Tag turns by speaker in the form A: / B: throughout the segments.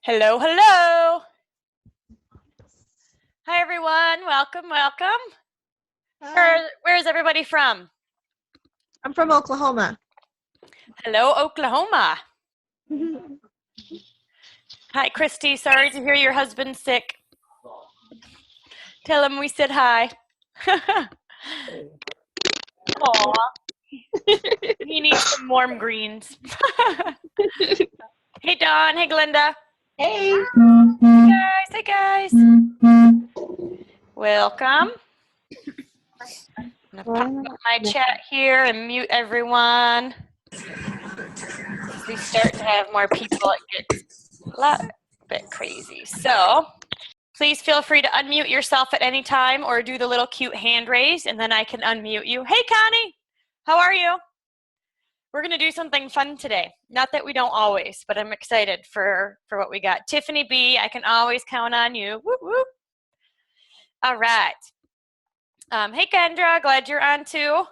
A: Hello, hello. Hi, everyone. Welcome, welcome.
B: Hi.
A: Where is everybody from?
B: I'm from Oklahoma.
A: Hello, Oklahoma. Hi, Christy. Sorry to hear your husband's sick. Tell him we said hi. Aw. He needs some warm greens. Hey, Dawn. Hey, Glenda.
B: Hey.
A: Hey, guys. Welcome. I'm going to pop up my chat here and mute everyone. As we start to have more people, it gets a bit crazy. So please feel free to unmute yourself at any time or do the little cute hand raise and then I can unmute you. Hey, Connie, how are you? We're going to do something fun today. Not that we don't always, but I'm excited for what we got. Tiffany B, I can always count on you. Whoop, whoop. All right. Hey, Kendra, glad you're on too.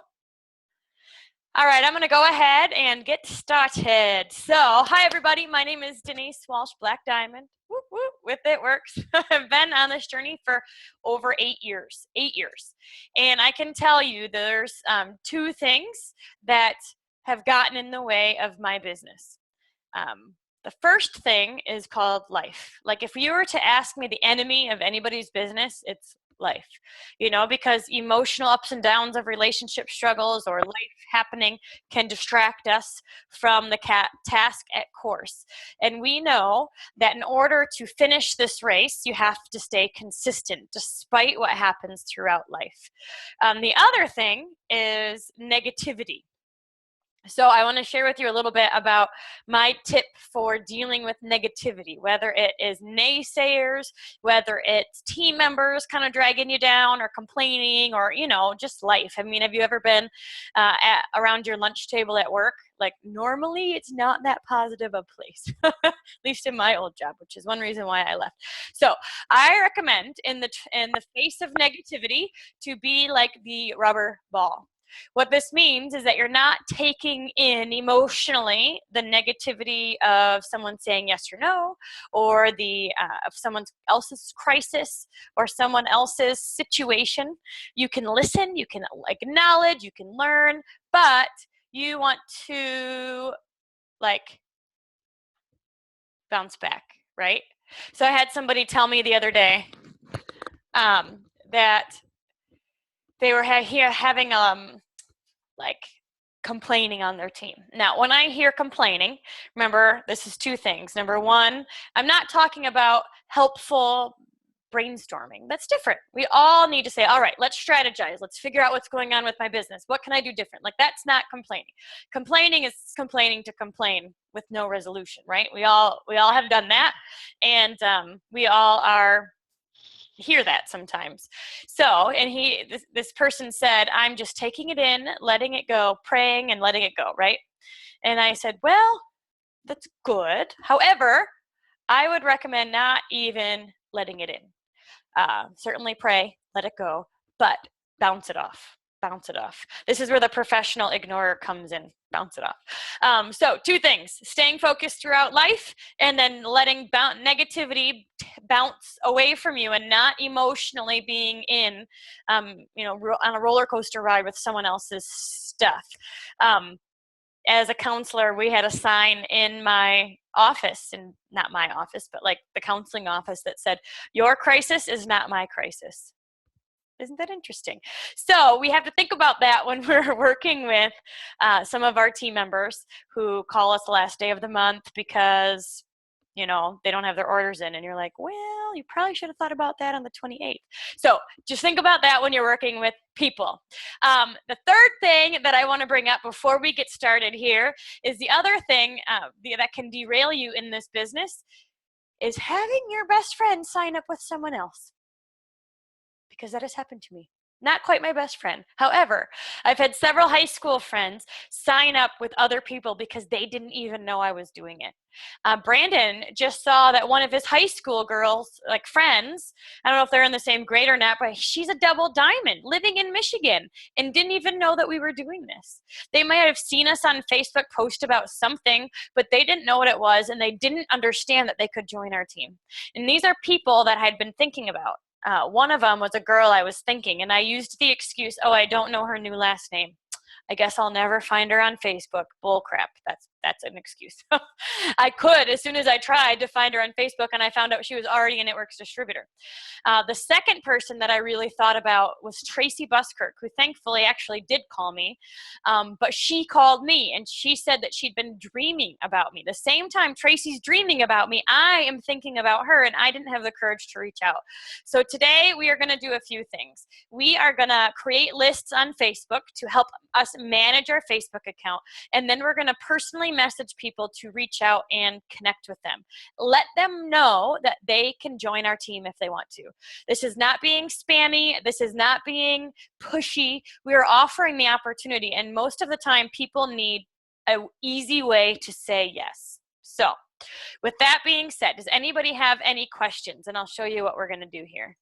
A: All right, I'm going to go ahead and get started. So, hi, everybody. My name is Denise Walsh Black Diamond. Whoop, whoop, with it works. I've been on this journey for over 8 years. 8 years. And I can tell you there's two things that have gotten in the way of my business. The first thing is called life. Like if you were to ask me the enemy of anybody's business, it's life, you know, because emotional ups and downs of relationship struggles or life happening can distract us from the task at course. And we know that in order to finish this race, you have to stay consistent despite what happens throughout life. The other thing is negativity. So I want to share with you a little bit about my tip for dealing with negativity, whether it is naysayers, whether it's team members kind of dragging you down or complaining or, you know, just life. I mean, have you ever been around your lunch table at work? Like normally it's not that positive a place, at least in my old job, which is one reason why I left. So I recommend in the face of negativity to be like the rubber ball. What this means is that you're not taking in emotionally the negativity of someone saying yes or no, or the of someone else's crisis or someone else's situation. You can listen, you can acknowledge, you can learn, but you want to like bounce back, right? So I had somebody tell me the other day that they were having like complaining on their team. Now, when I hear complaining, remember, this is two things. Number one, I'm not talking about helpful brainstorming. That's different. We all need to say, all right, let's strategize. Let's figure out what's going on with my business. What can I do different? Like that's not complaining. Complaining is complaining to complain with no resolution, right? We all have done that. And we all are hear that sometimes. So, and this person said, I'm just taking it in, letting it go, praying and letting it go, right? And I said, well, that's good. However, I would recommend not even letting it in. Certainly pray, let it go, but bounce it off. Bounce it off. This is where the professional ignorer comes in. Bounce it off. So two things, staying focused throughout life and then letting negativity bounce away from you and not emotionally being in, you know, on a roller coaster ride with someone else's stuff. As a counselor, we had a sign in my office, and not my office, but like the counseling office that said, your crisis is not my crisis. Isn't that interesting? So we have to think about that when we're working with some of our team members who call us the last day of the month because, you know, they don't have their orders in. And you're like, well, you probably should have thought about that on the 28th. So just think about that when you're working with people. The third thing that I want to bring up before we get started here is the other thing that can derail you in this business is having your best friend sign up with someone else. Because that has happened to me. Not quite my best friend. However, I've had several high school friends sign up with other people because they didn't even know I was doing it. Brandon just saw that one of his high school girls, like friends, I don't know if they're in the same grade or not, but she's a double diamond living in Michigan and didn't even know that we were doing this. They might have seen us on Facebook post about something, but they didn't know what it was and they didn't understand that they could join our team. And these are people that I'd been thinking about. One of them was a girl I was thinking, and I used the excuse, oh, I don't know her new last name. I guess I'll never find her on Facebook. Bull crap. That's an excuse. I could, as soon as I tried to find her on Facebook, and I found out she was already a Networks distributor. The second person that I really thought about was Tracy Buskirk, who thankfully actually did call me. But she called me, and she said that she'd been dreaming about me. The same time Tracy's dreaming about me, I am thinking about her, and I didn't have the courage to reach out. So today we are going to do a few things. We are going to create lists on Facebook to help us manage our Facebook account, and then we're going to personally message people to reach out and connect with them. Let them know that they can join our team if they want to. This is not being spammy. This is not being pushy. We are offering the opportunity, and most of the time people need an easy way to say yes. So with that being said, does anybody have any questions? And I'll show you what we're going to do here.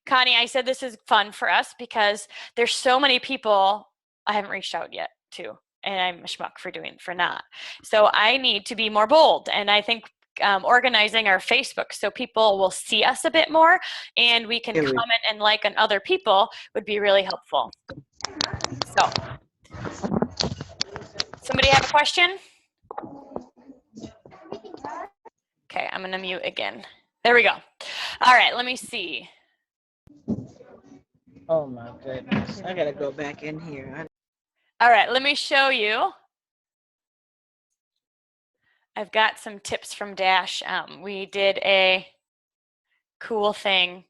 A: Connie, I said this is fun for us because there's so many people I haven't reached out yet to, and I'm a schmuck for not. So I need to be more bold, and I think organizing our Facebook so people will see us a bit more and we can comment and like on other people would be really helpful. So, somebody have a question? Okay, I'm gonna mute again. There we go. All right, let me see.
C: Oh my goodness, I gotta go back in here.
A: All right, let me show you. I've got some tips from Dash. We did a cool thing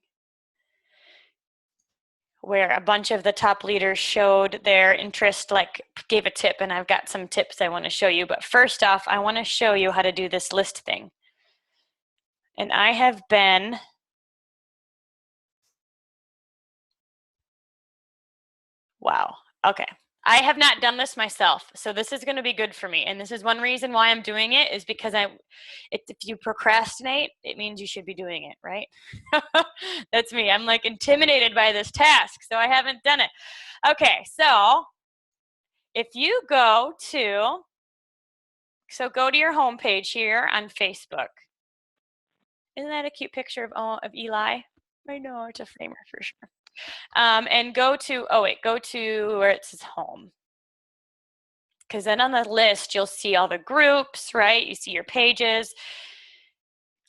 A: where a bunch of the top leaders showed their interest, like gave a tip, and I've got some tips I want to show you. But first off, I want to show you how to do this list thing. And I have been wow. Okay. I have not done this myself, so this is going to be good for me. And this is one reason why I'm doing it is because if you procrastinate, it means you should be doing it, right? That's me. I'm like intimidated by this task, so I haven't done it. Okay, so if you go to your home page here on Facebook. Isn't that a cute picture of Eli? I know, it's a framer for sure. And go to where it says home. Because then on the list, you'll see all the groups, right? You see your pages.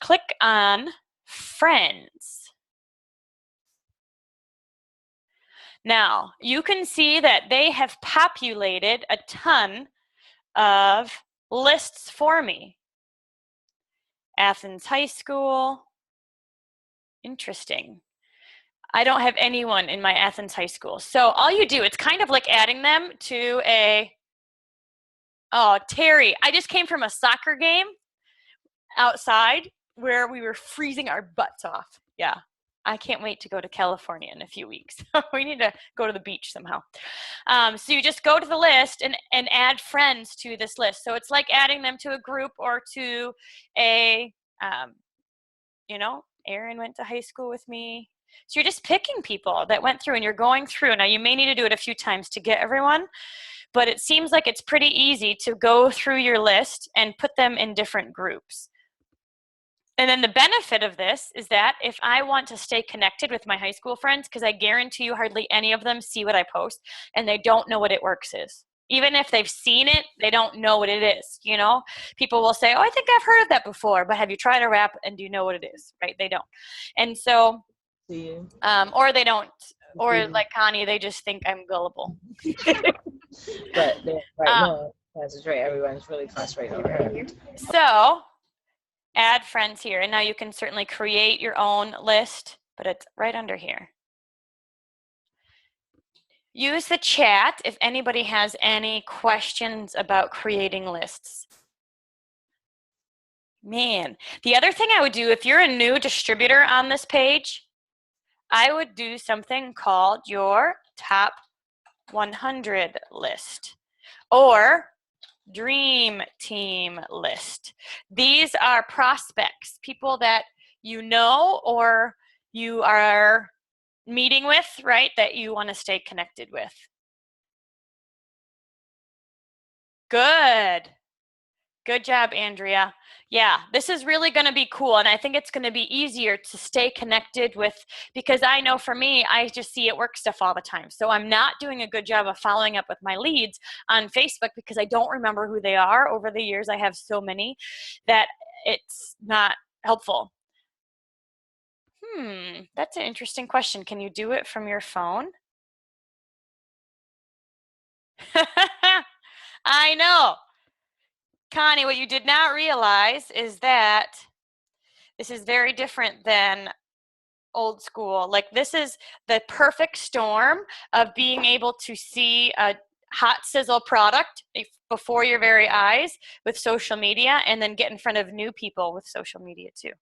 A: Click on friends. Now, you can see that they have populated a ton of lists for me. Athens High School. Interesting. I don't have anyone in my Athens High School. So all you do, it's kind of like adding them to oh, Terry, I just came from a soccer game outside where we were freezing our butts off. Yeah, I can't wait to go to California in a few weeks. We need to go to the beach somehow. So you just go to the list and add friends to this list. So it's like adding them to a group or to a, Aaron went to high school with me. So you're just picking people that went through and you're going through. Now you may need to do it a few times to get everyone, but it seems like it's pretty easy to go through your list and put them in different groups. And then the benefit of this is that if I want to stay connected with my high school friends, because I guarantee you hardly any of them see what I post and they don't know what It Works is. Even if they've seen it, they don't know what it is, People will say, oh, I think I've heard of that before, but have you tried a wrap and do you know what it is, right? They don't. And so, or they don't, or like Connie, they just think I'm gullible.
C: But no, that's right. Everyone's really concentrating on her.
A: So, add friends here. And now you can certainly create your own list, but it's right under here. Use the chat if anybody has any questions about creating lists. Man, the other thing I would do if you're a new distributor on this page, I would do something called your top 100 list or dream team list. These are prospects, people that you know or you are meeting with, right, that you want to stay connected with. Good. Good job, Andrea. Yeah, this is really going to be cool, and I think it's going to be easier to stay connected with, because I know for me, I just see it work stuff all the time. So I'm not doing a good job of following up with my leads on Facebook because I don't remember who they are. Over the years, I have so many that it's not helpful. That's an interesting question. Can you do it from your phone? I know. Connie, what you did not realize is that this is very different than old school. Like, this is the perfect storm of being able to see a hot sizzle product before your very eyes with social media, and then get in front of new people with social media too.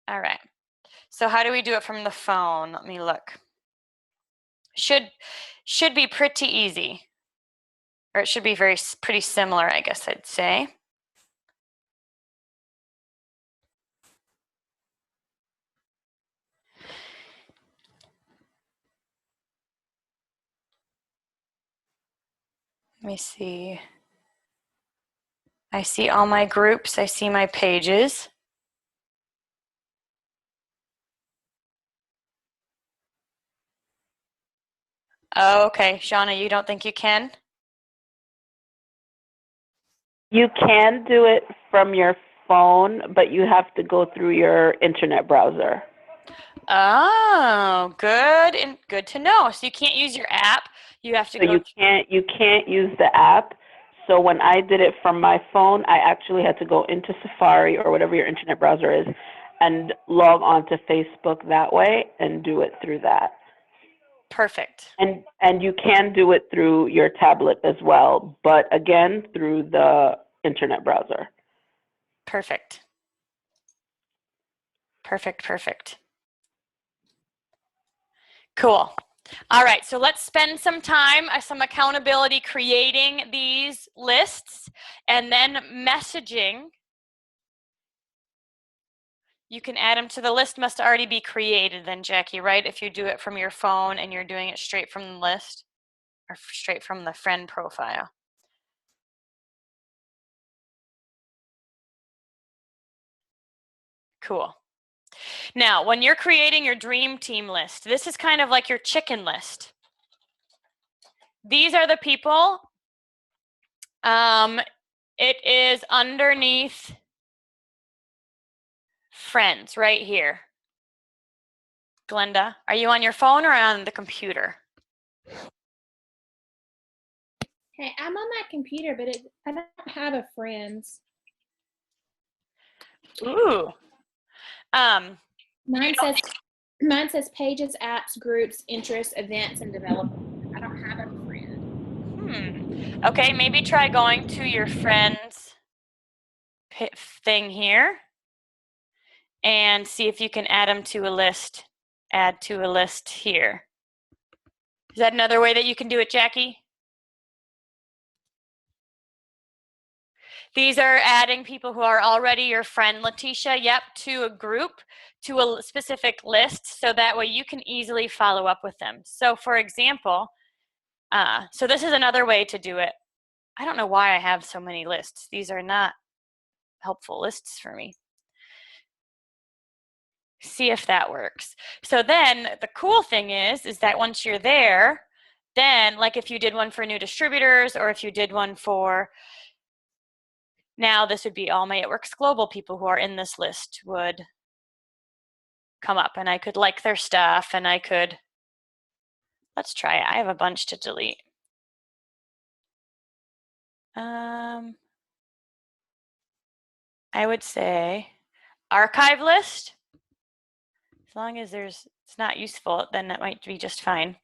A: All right. So how do we do it from the phone? Let me look. Should be pretty easy. Or it should be pretty similar, I guess I'd say. Let me see. I see all my groups. I see my pages. Oh, okay. Shauna, you don't think you can?
D: You can do it from your phone, but you have to go through your internet browser.
A: Oh, good, and good to know. So you can't use your app. You have to
D: So
A: go.
D: you can't use the app. So when I did it from my phone, I actually had to go into Safari or whatever your internet browser is and log on to Facebook that way and do it through that.
A: Perfect.
D: And you can do it through your tablet as well, but again, through the internet browser.
A: Perfect. Perfect, perfect. Cool. All right, so let's spend some time, some accountability creating these lists, and then messaging. You can add them to the list. Must already be created then, Jackie, right? If you do it from your phone and you're doing it straight from the list or straight from the friend profile. Cool. Now, when you're creating your dream team list, this is kind of like your chicken list. These are the people. It is underneath friends right here. Glenda, are you on your phone or on the computer?
E: Hey, I'm on my computer, but I don't have a friends.
A: Ooh.
E: Mine says pages, apps, groups, interests, events, and development. I don't have a friend.
A: Okay, maybe try going to your friends thing here and see if you can add them to a list. Add to a list here. Is that another way that you can do it, Jackie? These are adding people who are already your friend, Letitia, yep, to a group, to a specific list, so that way you can easily follow up with them. So for example, so this is another way to do it. I don't know why I have so many lists. These are not helpful lists for me. See if that works. So then the cool thing is that once you're there, then like if you did one for new distributors or if you did one for, now this would be all my It Works Global people who are in this list would come up, and I could like their stuff, and I could, let's try it. I have a bunch to delete. I would say archive list. As long as it's not useful, then that might be just fine.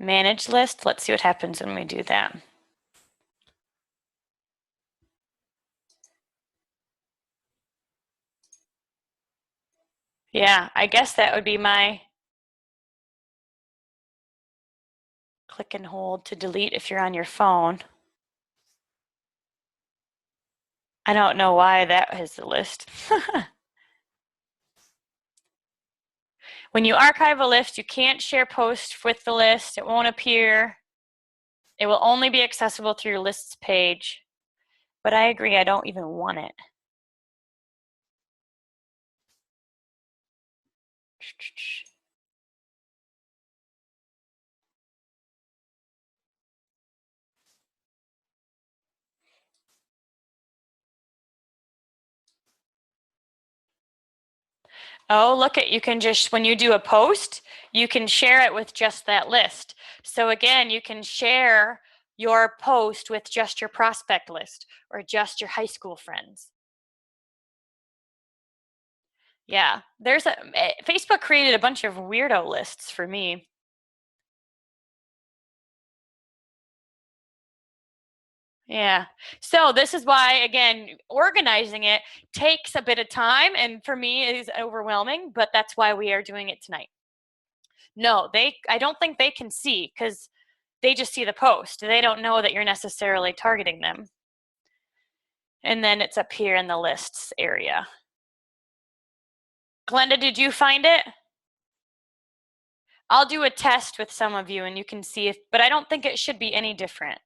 A: Manage list. Let's see what happens when we do that. Yeah, I guess that would be my click and hold to delete if you're on your phone. I don't know why that is the list. When you archive a list, you can't share posts with the list. It won't appear. It will only be accessible through your lists page. But I agree, I don't even want it. Oh, look at, you can just, when you do a post, you can share it with just that list. So again, you can share your post with just your prospect list or just your high school friends. Yeah, there's a, Facebook created a bunch of weirdo lists for me. Yeah, so this is why, again, organizing it takes a bit of time, and for me it is overwhelming, but that's why we are doing it tonight. No, I don't think they can see, because they just see the post. They don't know that you're necessarily targeting them. And then it's up here in the lists area. Glenda, did you find it? I'll do a test with some of you and you can see if, but I don't think it should be any different.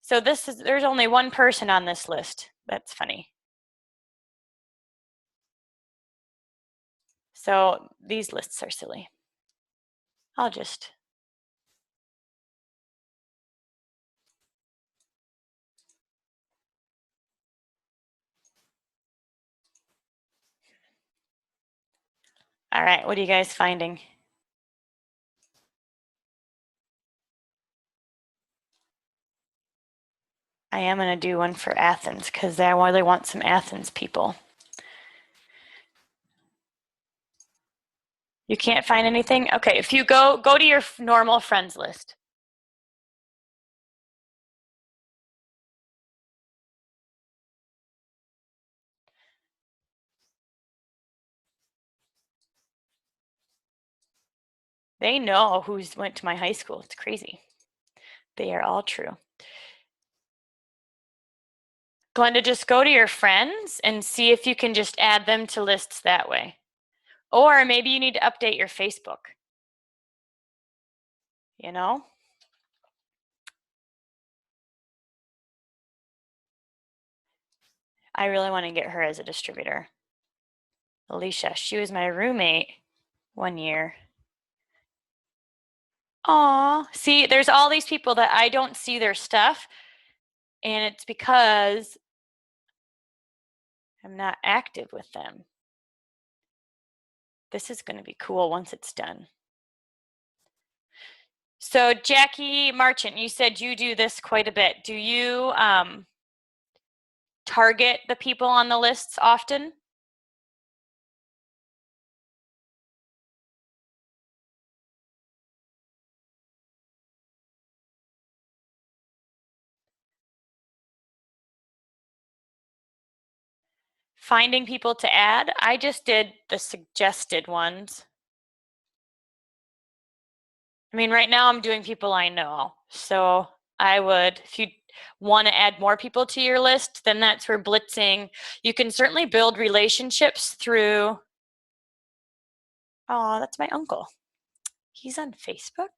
A: So there's only one person on this list. That's funny. So these lists are silly. I'll just. All right, what are you guys finding? I am going to do one for Athens because I really want some Athens people. You can't find anything? Okay, if you go to your normal friends list. They know who's went to my high school. It's crazy. They are all true. Glenda, just go to your friends and see if you can just add them to lists that way. Or maybe you need to update your Facebook. You know? I really want to get her as a distributor. Alicia, she was my roommate one year. Aw, see, there's all these people that I don't see their stuff, and it's because I'm not active with them. This is going to be cool once it's done. So Jackie Marchant, you said you do this quite a bit. Do you target the people on the lists often? Finding people to add, I just did the suggested ones. I mean, right now I'm doing people I know. So I would, if you want to add more people to your list, then that's where blitzing. You can certainly build relationships through, oh, that's my uncle. He's on Facebook.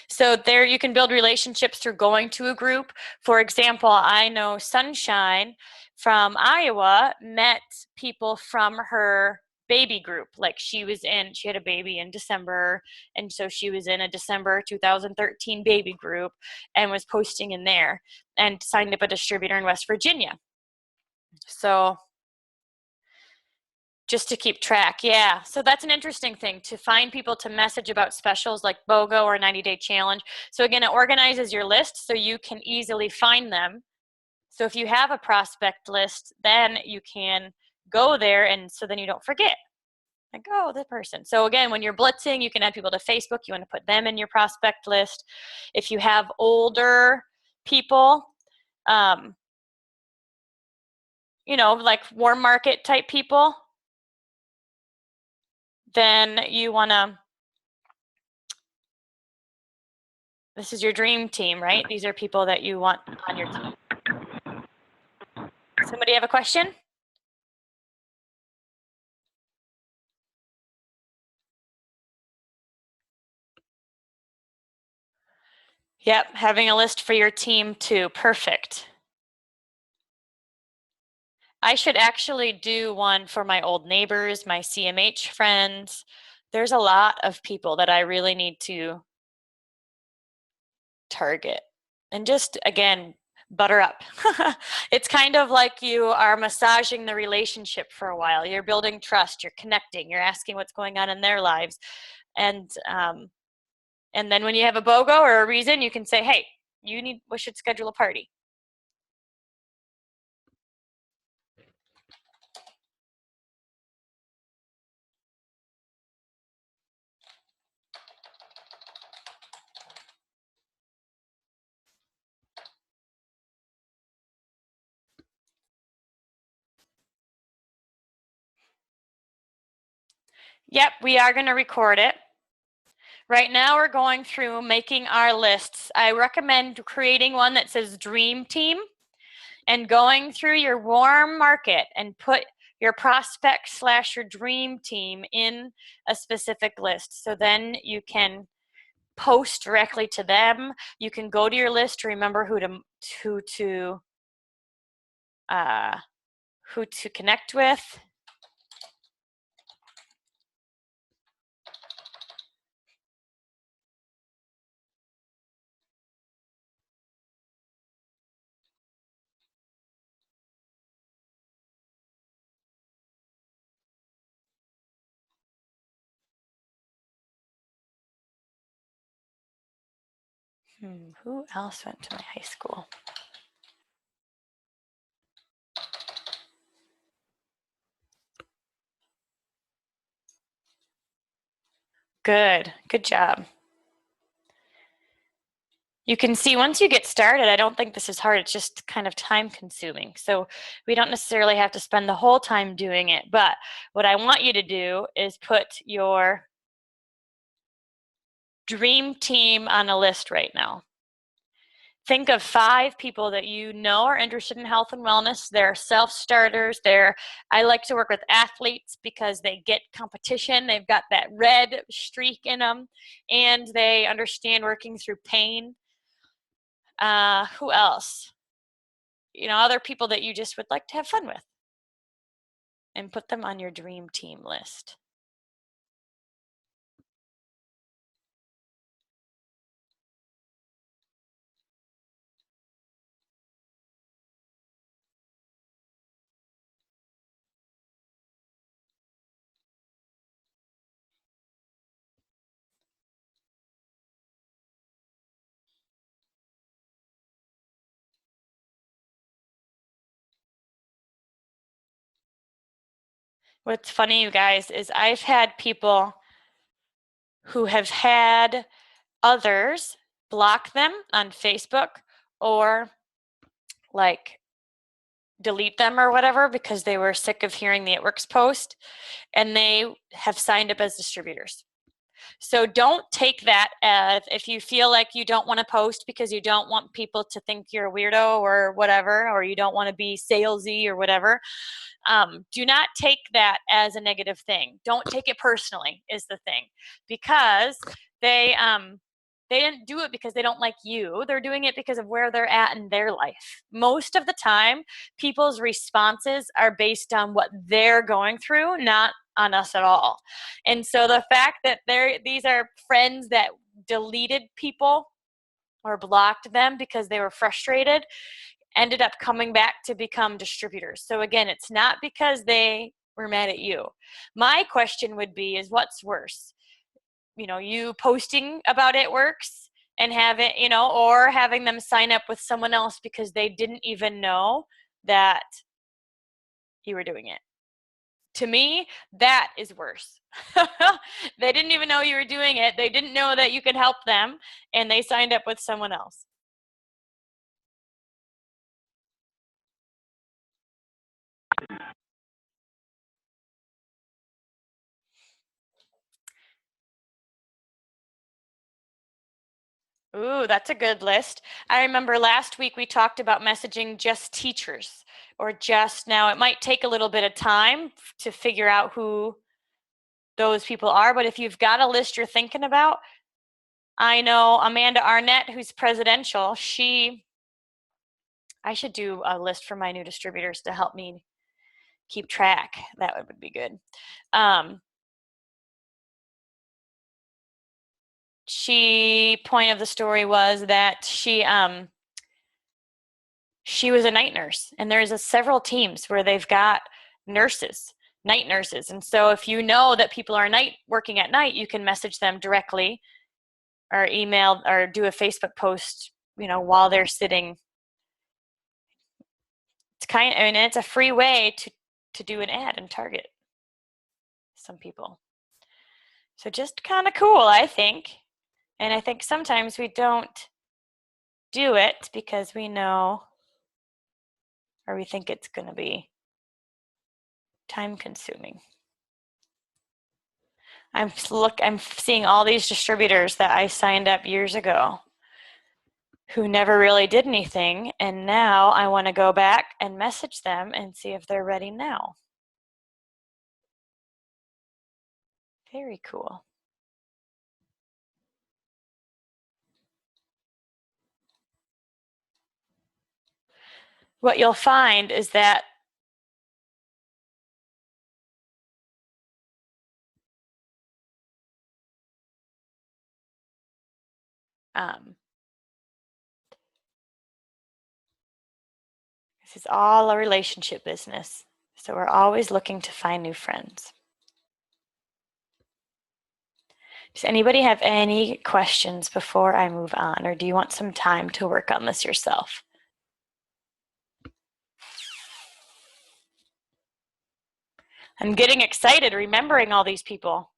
A: So there you can build relationships through going to a group. For example, I know Sunshine from Iowa met people from her baby group. Like she had a baby in December, and so she was in a December 2013 baby group and was posting in there and signed up a distributor in West Virginia. So just to keep track, yeah. So that's an interesting thing, to find people to message about specials like BOGO or 90-day challenge. So again, it organizes your list so you can easily find them. So if you have a prospect list, then you can go there, and so then you don't forget. Like, oh, the person. So again, when you're blitzing, you can add people to Facebook. You want to put them in your prospect list. If you have older people, you know, like warm market type people, then you want to, this is your dream team, right? These are people that you want on your team. Somebody have a question? Yep, having a list for your team too. Perfect. I should actually do one for my old neighbors, my CMH friends. There's a lot of people that I really need to target. And just, again, butter up. It's kind of like you are massaging the relationship for a while. You're building trust, you're connecting, you're asking what's going on in their lives. And then when you have a BOGO or a reason, you can say, hey, we should schedule a party. Yep, we are going to record it. Right now we're going through making our lists. I recommend creating one that says Dream Team and going through your warm market and put your prospect / your dream team in a specific list. So then you can post directly to them. You can go to your list to remember who to connect with. Who else went to my high school? Good job. You can see once you get started, I don't think this is hard. It's just kind of time consuming. So we don't necessarily have to spend the whole time doing it. But what I want you to do is put your dream team on a list right now. Think of 5 people that you know are interested in health and wellness. They're self-starters. I like to work with athletes because they get competition. They've got that red streak in them, and they understand working through pain. Who else? You know, other people that you just would like to have fun with, and put them on your dream team list. What's funny, you guys, is I've had people who have had others block them on Facebook or like delete them or whatever because they were sick of hearing the It Works post, and they have signed up as distributors. So don't take that as, if you feel like you don't want to post because you don't want people to think you're a weirdo or whatever, or you don't want to be salesy or whatever, do not take that as a negative thing. Don't take it personally is the thing, because they didn't do it because they don't like you. They're doing it because of where they're at in their life. Most of the time, people's responses are based on what they're going through, not on us at all. And so the fact that these are friends that deleted people or blocked them because they were frustrated ended up coming back to become distributors. So again, it's not because they were mad at you. My question would be is what's worse? You know, you posting about It Works and or having them sign up with someone else because they didn't even know that you were doing it. To me, that is worse. They didn't even know you were doing it. They didn't know that you could help them, and they signed up with someone else. Ooh, that's a good list. I remember last week we talked about messaging just teachers or just now. It might take a little bit of time to figure out who those people are, but if you've got a list you're thinking about, I know Amanda Arnett, who's presidential, I should do a list for my new distributors to help me keep track. That would be good. Point of the story was that she was a night nurse, and there's several teams where they've got night nurses. And so if you know that people are working at night, you can message them directly or email or do a Facebook post, while they're sitting. It's a free way to do an ad and target some people. So just kind of cool, I think. And I think sometimes we don't do it because we know or we think it's going to be time consuming. I'm seeing all these distributors that I signed up years ago who never really did anything, and now I want to go back and message them and see if they're ready now. Very cool. What you'll find is that this is all a relationship business. So we're always looking to find new friends. Does anybody have any questions before I move on, or do you want some time to work on this yourself? I'm getting excited remembering all these people.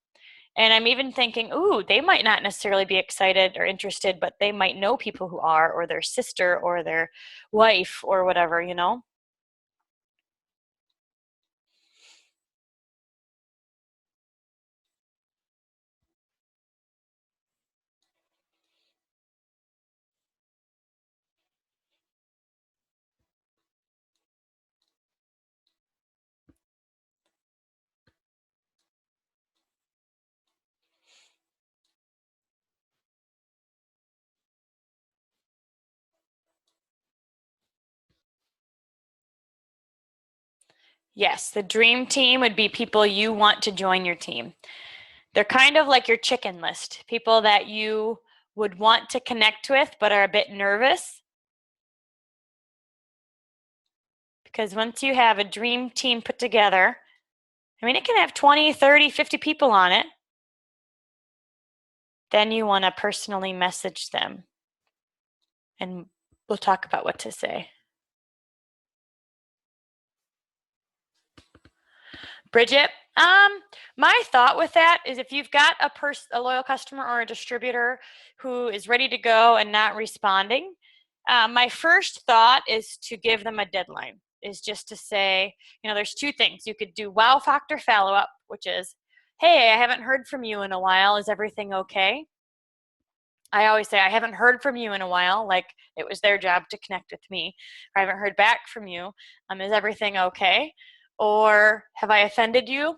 A: And I'm even thinking, ooh, they might not necessarily be excited or interested, but they might know people who are, or their sister or their wife or whatever, Yes, the dream team would be people you want to join your team. They're kind of like your chicken list, people that you would want to connect with but are a bit nervous. Because once you have a dream team put together, it can have 20, 30, 50 people on it. Then you want to personally message them. And we'll talk about what to say. Bridget, my thought with that is if you've got a loyal customer or a distributor who is ready to go and not responding, my first thought is to give them a deadline, is just to say, there's two things. You could do wow factor follow-up, which is, hey, I haven't heard from you in a while. Is everything okay? I always say, I haven't heard from you in a while, like it was their job to connect with me. Or I haven't heard back from you. Is everything okay? Or have I offended you?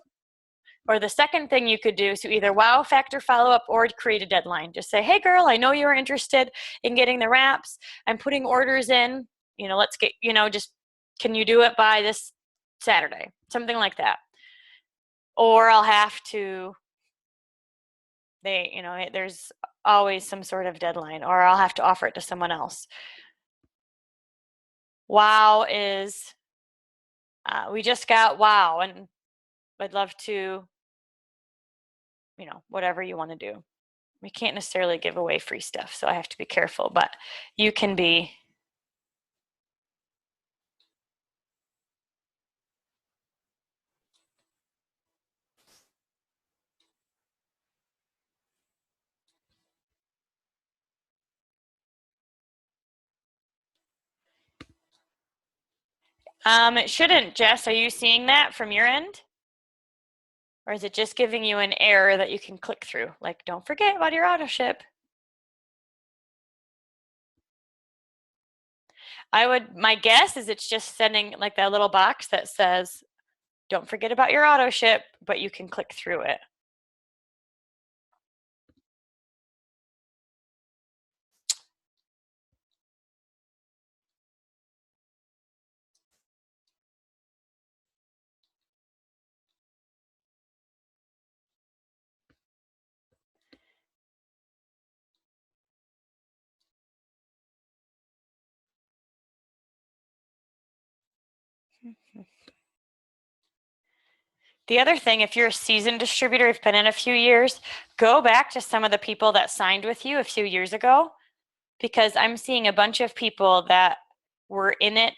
A: Or the second thing you could do is to either wow factor follow up or create a deadline. Just say, hey girl, I know you were interested in getting the wraps. I'm putting orders in, let's get, just, can you do it by this Saturday? Something like that. Or I'll have to, there's always some sort of deadline, or I'll have to offer it to someone else. Wow is, we just got wow, and I'd love to, whatever you want to do. We can't necessarily give away free stuff, so I have to be careful, but you can be. It shouldn't, Jess. Are you seeing that from your end? Or is it just giving you an error that you can click through? Like, don't forget about your auto ship. My guess is it's just sending like that little box that says, don't forget about your auto ship, but you can click through it. The other thing, if you're a seasoned distributor, you've been in a few years, go back to some of the people that signed with you a few years ago, because I'm seeing a bunch of people that were in it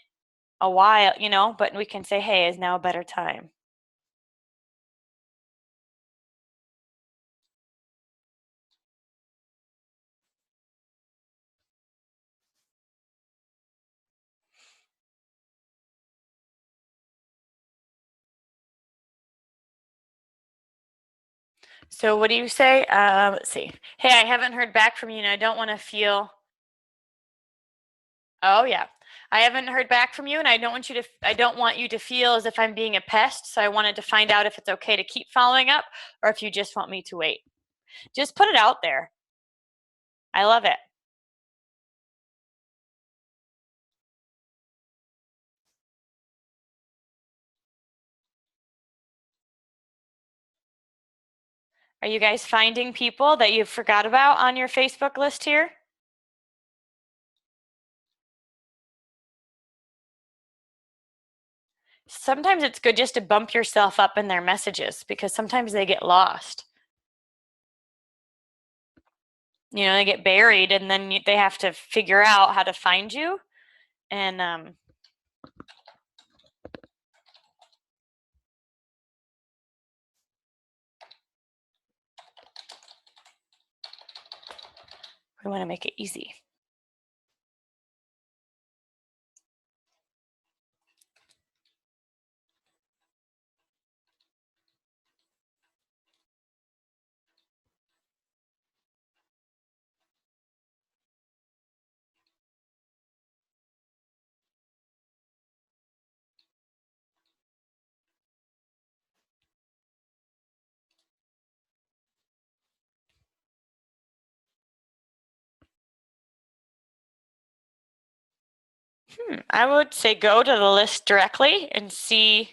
A: a while, you know, but we can say, hey, is now a better time. So what do you say? Let's see. Hey, I haven't heard back from you and I don't want to feel. Oh yeah. I haven't heard back from you and I don't want you to feel as if I'm being a pest. So I wanted to find out if it's okay to keep following up or if you just want me to wait. Just put it out there. I love it. Are you guys finding people that you forgot about on your Facebook list here? Sometimes it's good just to bump yourself up in their messages because sometimes they get lost. You know, they get buried and then they have to figure out how to find you. And we want to make it easy. I would say go to the list directly and see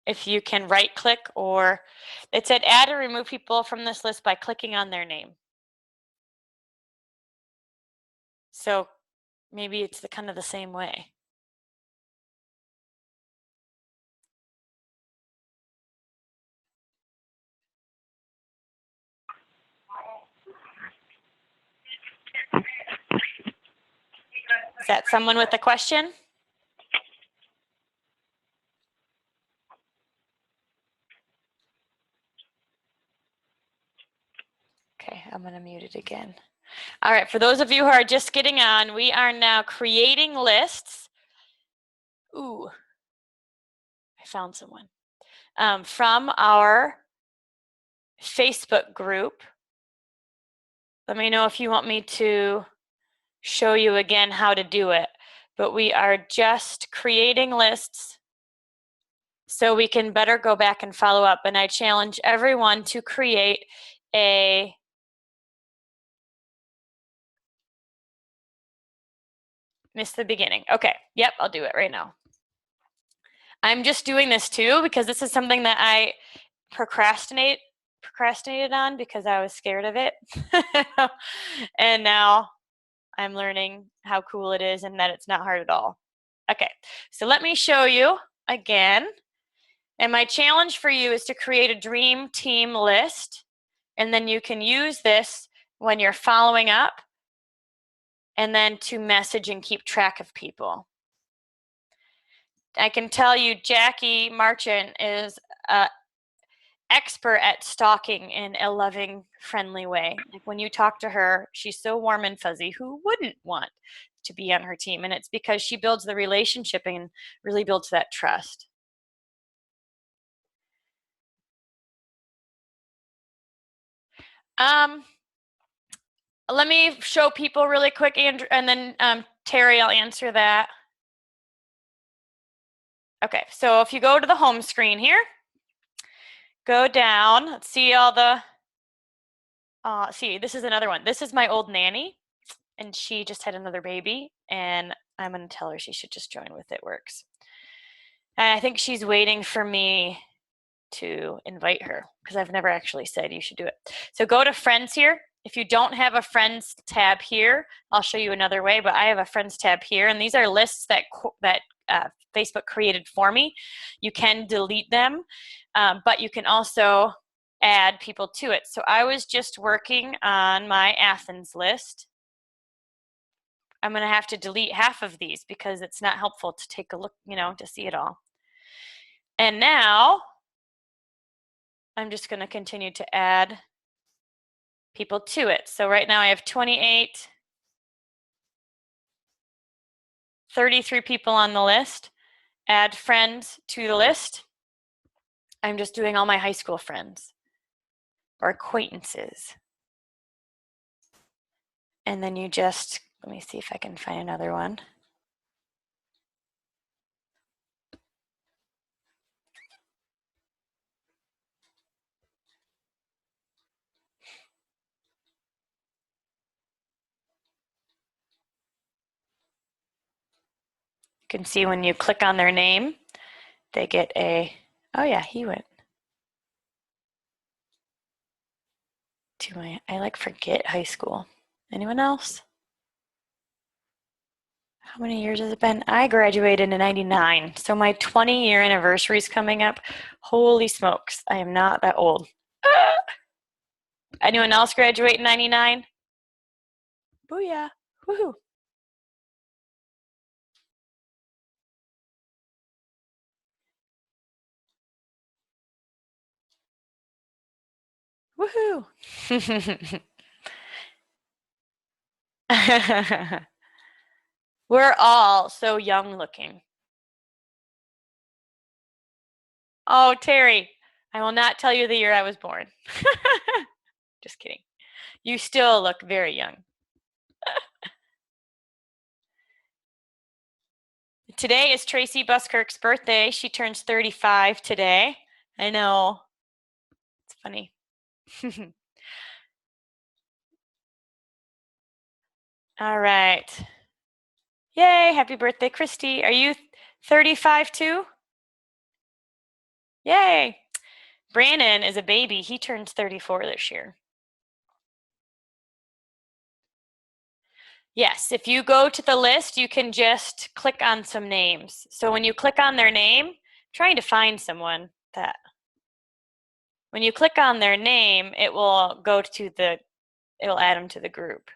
A: if you can right click, or it said add or remove people from this list by clicking on their name. So maybe it's kind of the same way. Is that someone with a question? Okay, I'm going to mute it again. All right, for those of you who are just getting on, we are now creating lists. Ooh, I found someone. From our Facebook group. Let me know if you want me to show you again how to do it. But we are just creating lists so we can better go back and follow up. And I challenge everyone to create a missed the beginning. Okay, yep, I'll do it right now. I'm just doing this too because this is something that I procrastinated on because I was scared of it. And now I'm learning how cool it is and that it's not hard at all. Okay, so let me show you again. And my challenge for you is to create a dream team list. And then you can use this when you're following up and then to message and keep track of people. I can tell you Jackie Marchant is expert at stalking in a loving, friendly way. Like when you talk to her, she's so warm and fuzzy. Who wouldn't want to be on her team? And it's because she builds the relationship and really builds that trust. Let me show people really quick, Andrew, and then Terry, I'll answer that. Okay, so if you go to the home screen here, go down, let's see all the, see, this is another one. This is my old nanny, and she just had another baby, and I'm gonna tell her she should just join with It Works. And I think she's waiting for me to invite her because I've never actually said you should do it. So go to Friends here. If you don't have a Friends tab here, I'll show you another way, but I have a Friends tab here, and these are lists that Facebook created for me. You can delete them, but you can also add people to it. So I was just working on my Athens list. I'm going to have to delete half of these because it's not helpful to take a look, you know, to see it all. And now I'm just going to continue to add people to it. So right now I have 28, 33 people on the list. Add friends to the list. I'm just doing all my high school friends or acquaintances. And then you just, let me see if I can find another one. You can see when you click on their name, they get a, oh yeah, he went to my, I like forget high school. Anyone else? How many years has it been? I graduated in '99, so my 20-year anniversary is coming up. Holy smokes, I am not that old. Anyone else graduate in '99? Booyah, woohoo. Woohoo! We're all so young looking. Oh, Terry, I will not tell you the year I was born. Just kidding. You still look very young. Today is Tracy Buskirk's birthday. She turns 35 today. I know. It's funny. All right. Yay, happy birthday, Christy. Are you 35 too? Yay. Brandon is a baby. He turns 34 this year. Yes, if you go to the list, you can just click on some names. So when you click on their name, I'm trying to find someone that, when you click on their name, it will go to the, it'll add them to the group.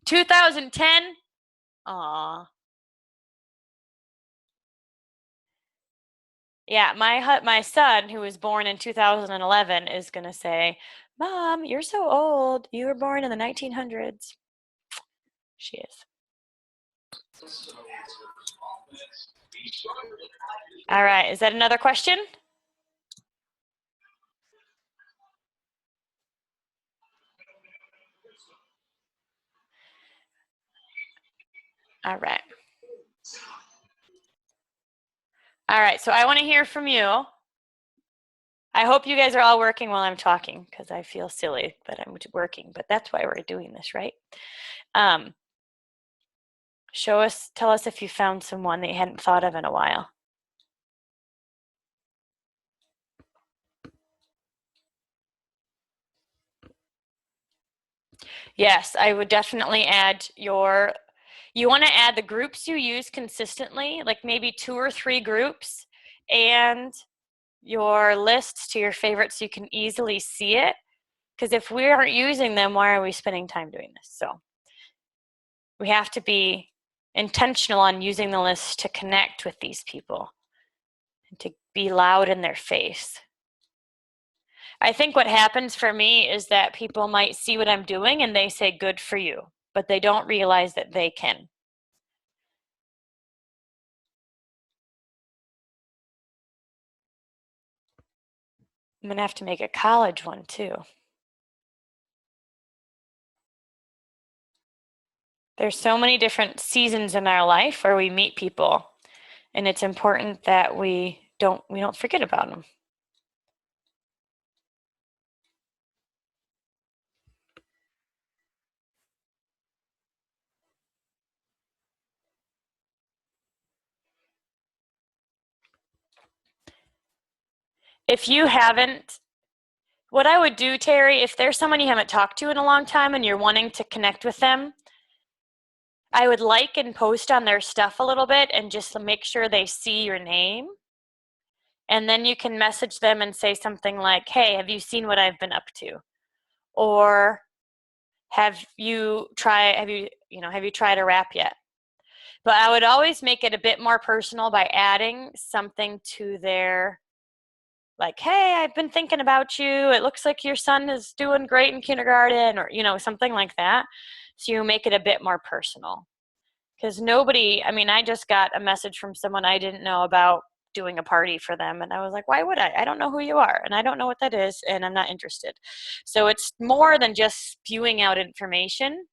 A: 2010? Aw. Yeah, my son, who was born in 2011, is going to say, Mom, you're so old. You were born in the 1900s. She is. All right, is that another question? All right. All right, so I want to hear from you. I hope you guys are all working while I'm talking because I feel silly that I'm working, but that's why we're doing this, right? Tell us if you found someone that you hadn't thought of in a while. Yes, I would definitely add your, you want to add the groups you use consistently, like maybe 2 or 3 groups, and your lists to your favorites so you can easily see it. Because if we aren't using them, why are we spending time doing this? So we have to be intentional on using the list to connect with these people and to be loud in their face. I think what happens for me is that people might see what I'm doing and they say, good for you, but they don't realize that they can. I'm going to have to make a college one too. There's so many different seasons in our life where we meet people, and it's important that we don't forget about them. If you haven't, what I would do, Terry, if there's someone you haven't talked to in a long time and you're wanting to connect with them, I would like and post on their stuff a little bit and just make sure they see your name. And then you can message them and say something like, hey, have you seen what I've been up to? Or have you tried a wrap yet? But I would always make it a bit more personal by adding something to their, like, hey, I've been thinking about you. It looks like your son is doing great in kindergarten, or, something like that. So you make it a bit more personal. Because I just got a message from someone I didn't know about doing a party for them. And I was like, why would I? I don't know who you are. And I don't know what that is. And I'm not interested. So it's more than just spewing out information.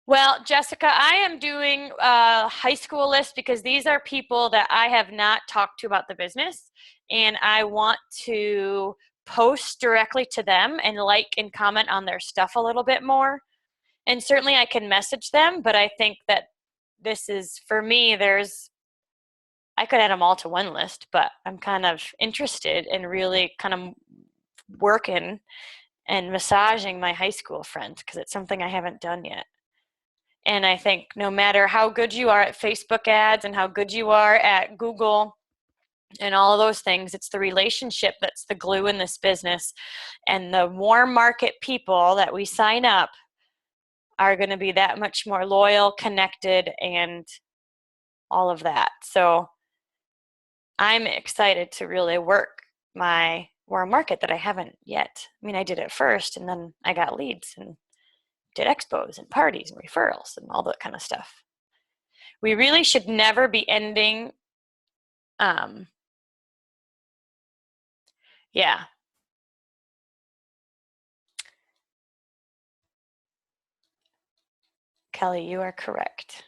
A: Well, Jessica, I am doing a high school list because these are people that I have not talked to about the business. And I want to post directly to them and like and comment on their stuff a little bit more. And certainly I can message them, but I think that this is, for me, I could add them all to one list, but I'm kind of interested in really kind of working and massaging my high school friends because it's something I haven't done yet. And I think no matter how good you are at Facebook ads and how good you are at Google and all of those things, it's the relationship that's the glue in this business. And the warm market people that we sign up are going to be that much more loyal, connected, and all of that. So I'm excited to really work my warm market that I haven't yet. I did it first, and then I got leads and did expos and parties and referrals and all that kind of stuff. We really should never be ending, yeah. Kelly, you are correct.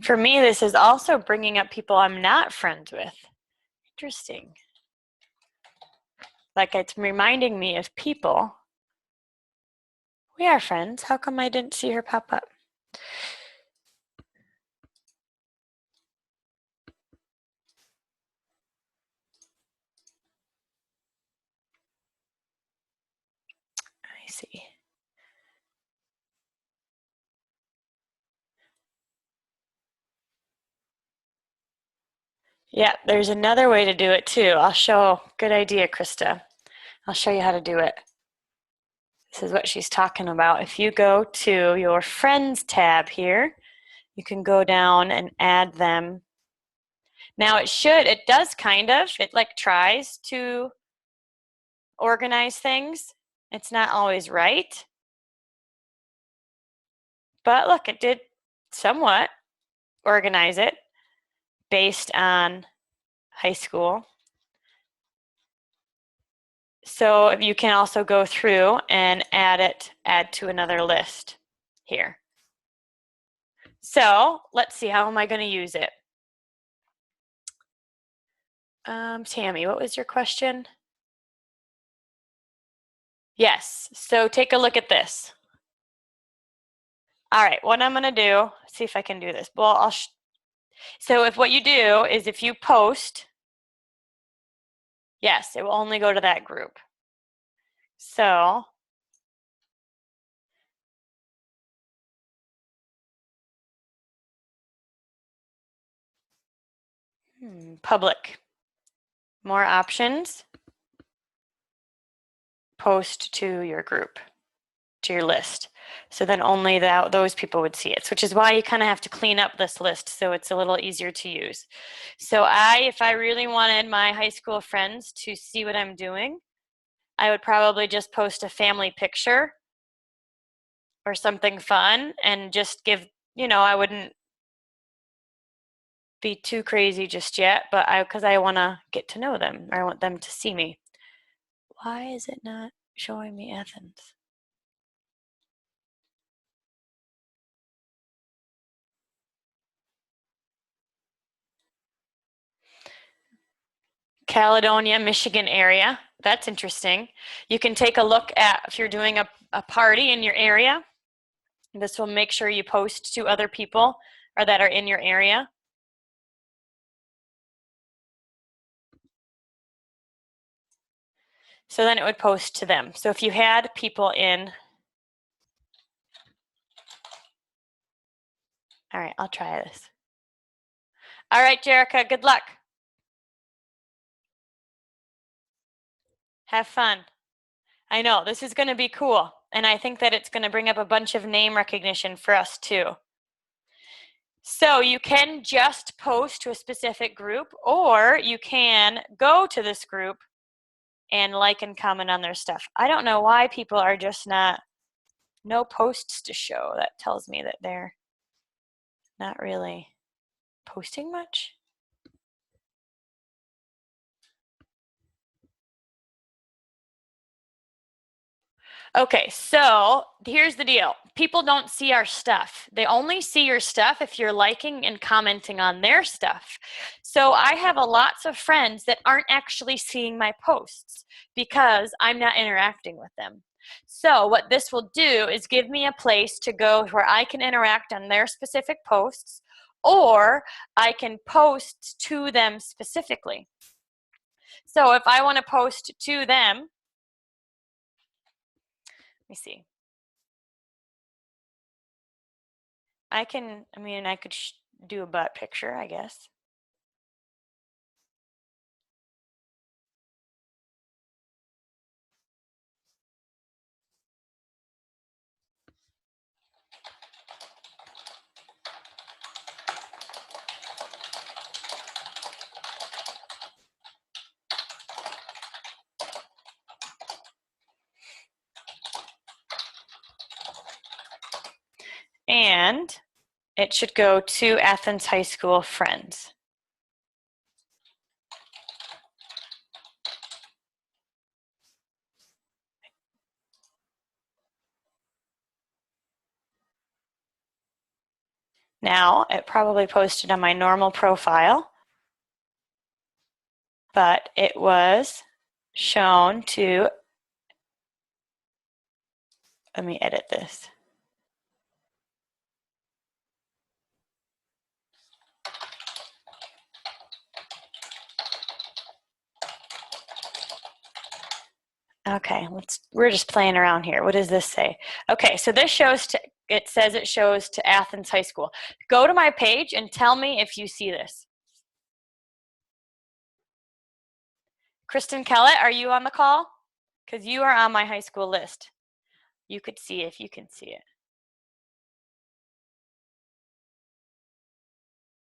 A: For me, this is also bringing up people I'm not friends with. Interesting. Like, it's reminding me of people. We are friends. How come I didn't see her pop up? I see. Yeah, there's another way to do it too. I'll show. Good idea, Krista. I'll show you how to do it. This is what she's talking about. If you go to your Friends tab here, you can go down and add them. Now it does kind of, it like tries to organize things. It's not always right. But look, it did somewhat organize it based on high school. So you can also go through and add to another list here. So let's see, how am I going to use it? Tammy, what was your question? Yes, so take a look at this. All right, what I'm going to do, see if I can do this. Well, so if what you do is if you post, yes, it will only go to that group. So public, more options, post to your group, to your list. So then only those people would see it, which is why you kind of have to clean up this list so it's a little easier to use. So if I really wanted my high school friends to see what I'm doing, I would probably just post a family picture or something fun and just give, I wouldn't be too crazy just yet, but because I want to get to know them, or I want them to see me. Why is it not showing me Athens? Caledonia, Michigan area. That's interesting. You can take a look at if you're doing a party in your area. This will make sure you post to other people or that are in your area. So then it would post to them. So if you had people in, all right, I'll try this. All right, Jerica, good luck. Have fun. I know, this is going to be cool. And I think that it's going to bring up a bunch of name recognition for us too. So you can just post to a specific group, or you can go to this group and like and comment on their stuff. I don't know why people are just no posts to show. That tells me that they're not really posting much. Okay, so here's the deal. People don't see our stuff. They only see your stuff if you're liking and commenting on their stuff. So I have lots of friends that aren't actually seeing my posts because I'm not interacting with them. So what this will do is give me a place to go where I can interact on their specific posts, or I can post to them specifically. So if I want to post to them, let me see. I could do a butt picture, I guess. And it should go to Athens High School friends. Now, it probably posted on my normal profile, but it was shown to, let me edit this. Okay, we're just playing around here. What does this say? Okay, so this it says it shows to Athens High School. Go to my page and tell me if you see this. Kristen Kellett, are you on the call? Because you are on my high school list. You could see if you can see it.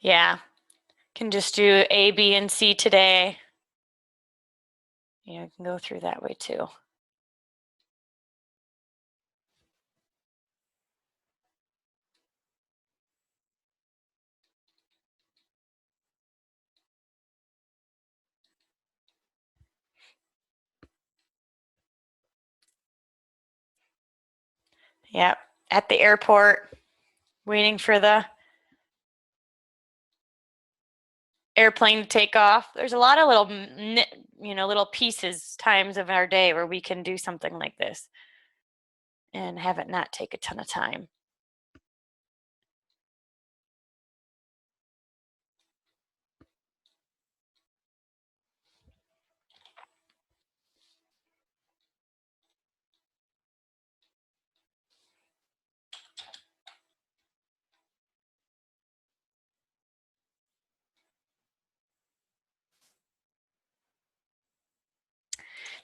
A: Yeah, can just do A, B, and C today. You can go through that way too. Yep, at the airport, waiting for the airplane to take off. There's a lot of little, little pieces, times of our day where we can do something like this and have it not take a ton of time.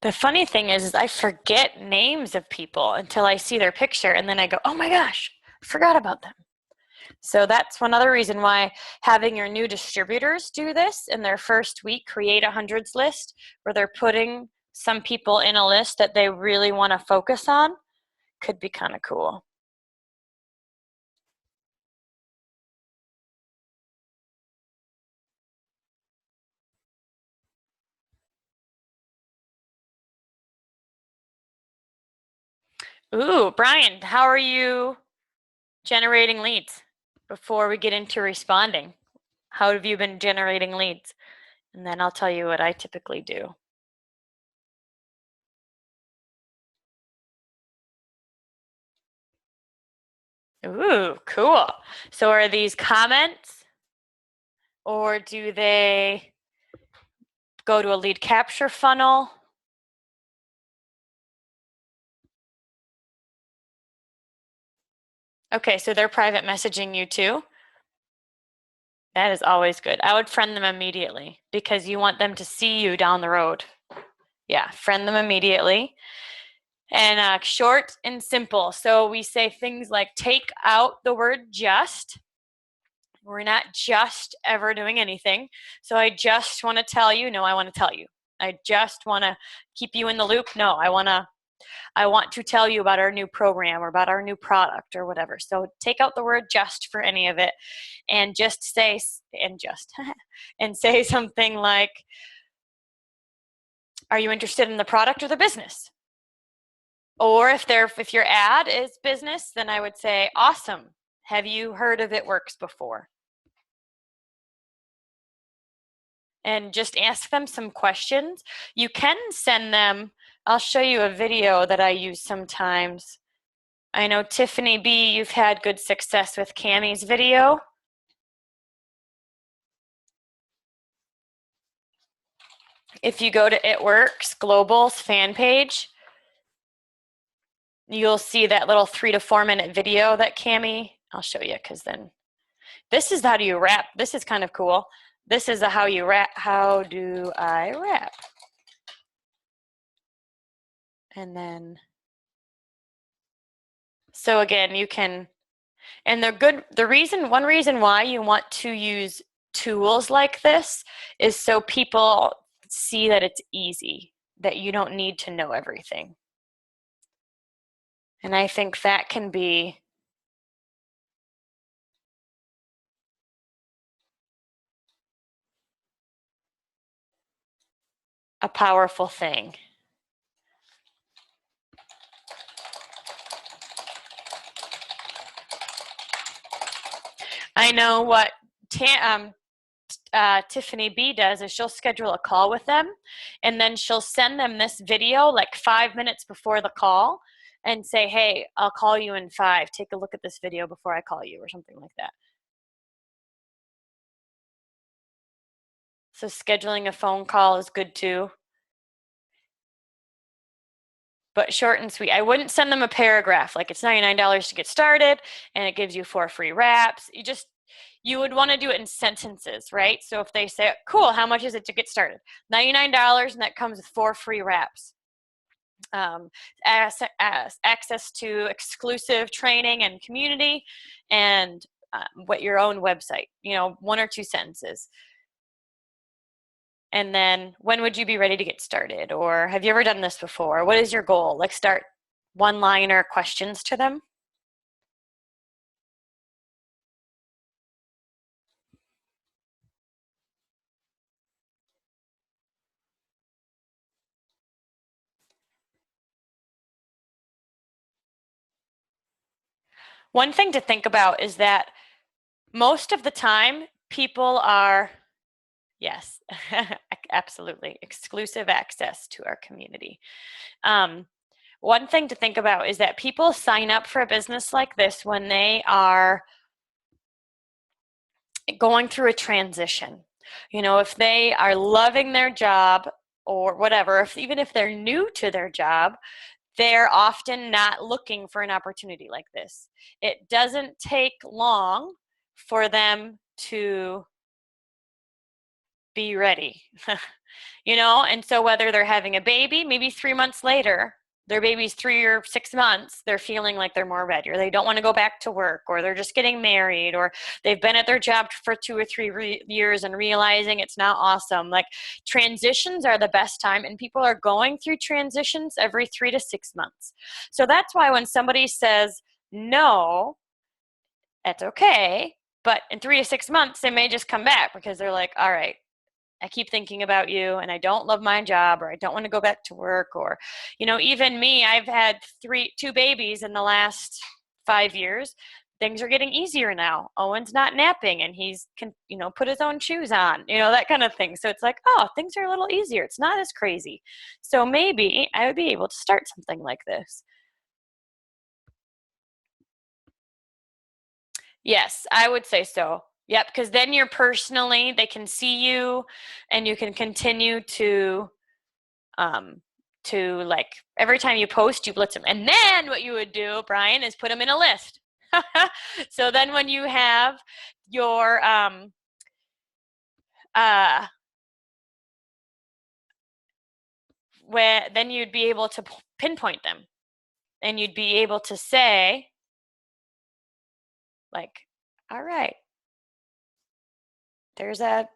A: The funny thing is I forget names of people until I see their picture, and then I go, oh my gosh, I forgot about them. So that's one other reason why having your new distributors do this in their first week, create a hundreds list where they're putting some people in a list that they really want to focus on, could be kind of cool. Ooh, Brian, how are you generating leads before we get into responding? How have you been generating leads? And then I'll tell you what I typically do. Ooh, cool. So are these comments, or do they go to a lead capture funnel? Okay, so they're private messaging you too. That is always good. I would friend them immediately because you want them to see you down the road. Yeah, friend them immediately. And short and simple. So we say things like take out the word just. We're not just ever doing anything. So I just want to tell you. No, I want to tell you. I just want to keep you in the loop. No, I want to tell you about our new program or about our new product or whatever. So take out the word just for any of it and just say, and say something like, are you interested in the product or the business? Or if your ad is business, then I would say, awesome. Have you heard of It Works before? And just ask them some questions. You can send them, I'll show you a video that I use sometimes. I know Tiffany B, you've had good success with Cammie's video. If you go to It Works Global's fan page, you'll see that little 3 to 4 minute video that Cammie, I'll show you because then, this is how do you wrap. This is kind of cool. This is a how you wrap, how do I wrap? And then, so again, you can, and one reason why you want to use tools like this is so people see that it's easy, that you don't need to know everything. And I think that can be a powerful thing. I know what Tiffany B does is she'll schedule a call with them, and then she'll send them this video like 5 minutes before the call and say, hey, I'll call you in 5. Take a look at this video before I call you, or something like that. So scheduling a phone call is good too. But short and sweet. I wouldn't send them a paragraph like it's $99 to get started and it gives you 4 free wraps. You would want to do it in sentences, right? So if they say, cool, how much is it to get started? $99, and that comes with 4 free wraps. Access to exclusive training and community, and what your own website, 1 or 2 sentences. And then when would you be ready to get started? Or have you ever done this before? What is your goal? Like start one-liner questions to them. One thing to think about is that most of the time people are, yes, absolutely, exclusive access to our community. One thing to think about is that people sign up for a business like this when they are going through a transition. If they are loving their job or whatever, even if they're new to their job, they're often not looking for an opportunity like this. It doesn't take long for them to be ready, and so whether they're having a baby, maybe 3 months later, their baby's 3 or 6 months, they're feeling like they're more ready, or they don't want to go back to work, or they're just getting married, or they've been at their job for 2 or 3 years and realizing it's not awesome. Like, transitions are the best time, and people are going through transitions every 3 to 6 months. So that's why when somebody says no, that's okay, but in 3 to 6 months, they may just come back because they're like, all right, I keep thinking about you and I don't love my job, or I don't want to go back to work, or, even me, I've had 2 babies in the last 5 years. Things are getting easier now. Owen's not napping and he's can, put his own shoes on, that kind of thing. So it's like, oh, things are a little easier. It's not as crazy. So maybe I would be able to start something like this. Yes, I would say so. Yep, because then they can see you, and you can continue to like every time you post, you blitz them. And then what you would do, Brian, is put them in a list. So then when you have your then you'd be able to pinpoint them, and you'd be able to say, like, all right, there's a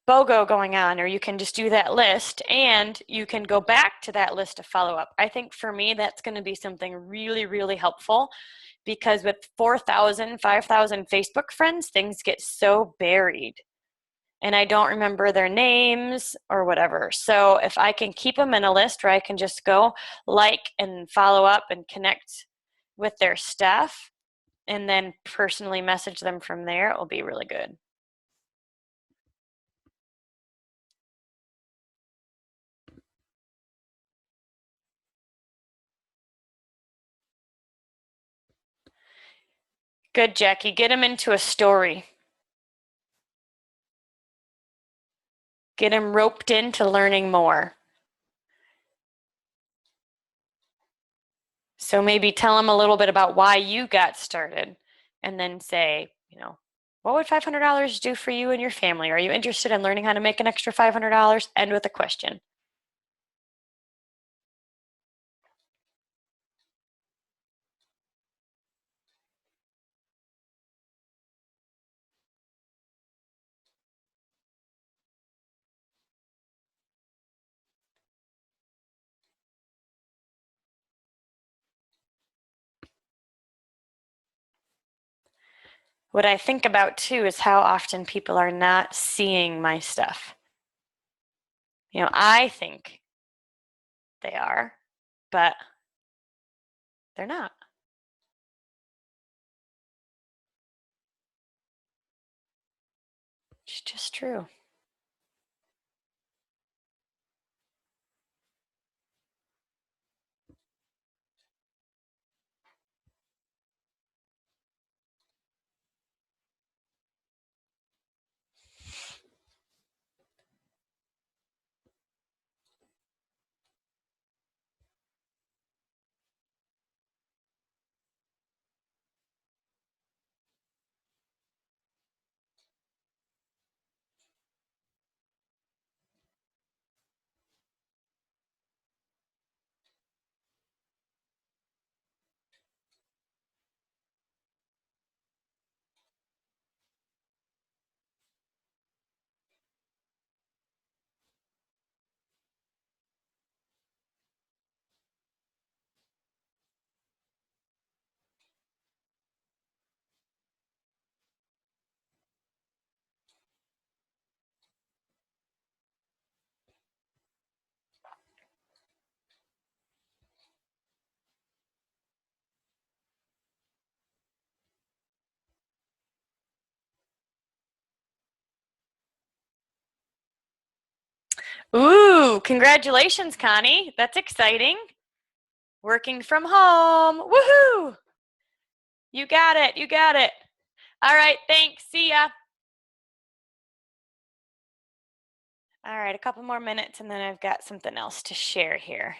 A: BOGO going on, or you can just do that list and you can go back to that list to follow up. I think for me, that's going to be something really, really helpful, because with 4,000, 5,000 Facebook friends, things get so buried and I don't remember their names or whatever. So if I can keep them in a list where I can just go like and follow up and connect with their stuff and then personally message them from there, it will be really good. Good, Jackie. Get them into a story. Get them roped into learning more. So maybe tell them a little bit about why you got started, and then say, what would $500 do for you and your family? Are you interested in learning how to make an extra $500? End with a question. What I think about too is how often people are not seeing my stuff. I think they are, but they're not. It's just true. Ooh, congratulations, Connie. That's exciting. Working from home. Woohoo! You got it. You got it. All right. Thanks. See ya. All right. A couple more minutes and then I've got something else to share here.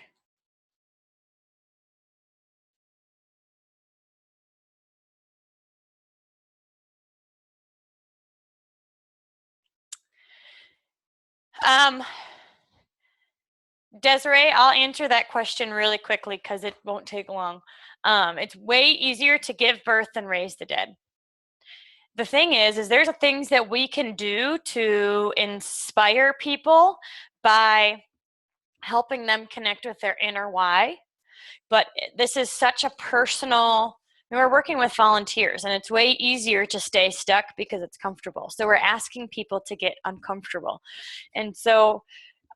A: Desiree, I'll answer that question really quickly because it won't take long. It's way easier to give birth than raise the dead. The thing is there's things that we can do to inspire people by helping them connect with their inner why. But this is such a personal, we're working with volunteers and it's way easier to stay stuck because it's comfortable. So we're asking people to get uncomfortable. And so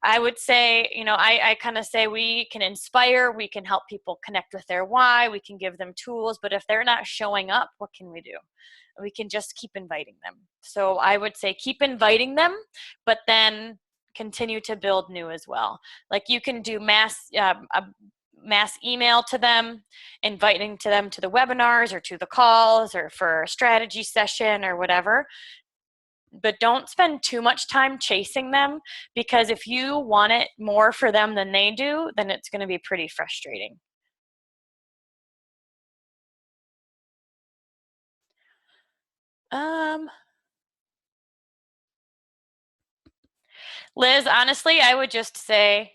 A: I would say, I kind of say we can inspire, we can help people connect with their why, we can give them tools, but if they're not showing up, what can we do? We can just keep inviting them. So I would say keep inviting them, but then continue to build new as well. Like you can do mass email to them, inviting to them to the webinars or to the calls or for a strategy session or whatever. But don't spend too much time chasing them, because if you want it more for them than they do, then it's going to be pretty frustrating. Liz, honestly, I would just say,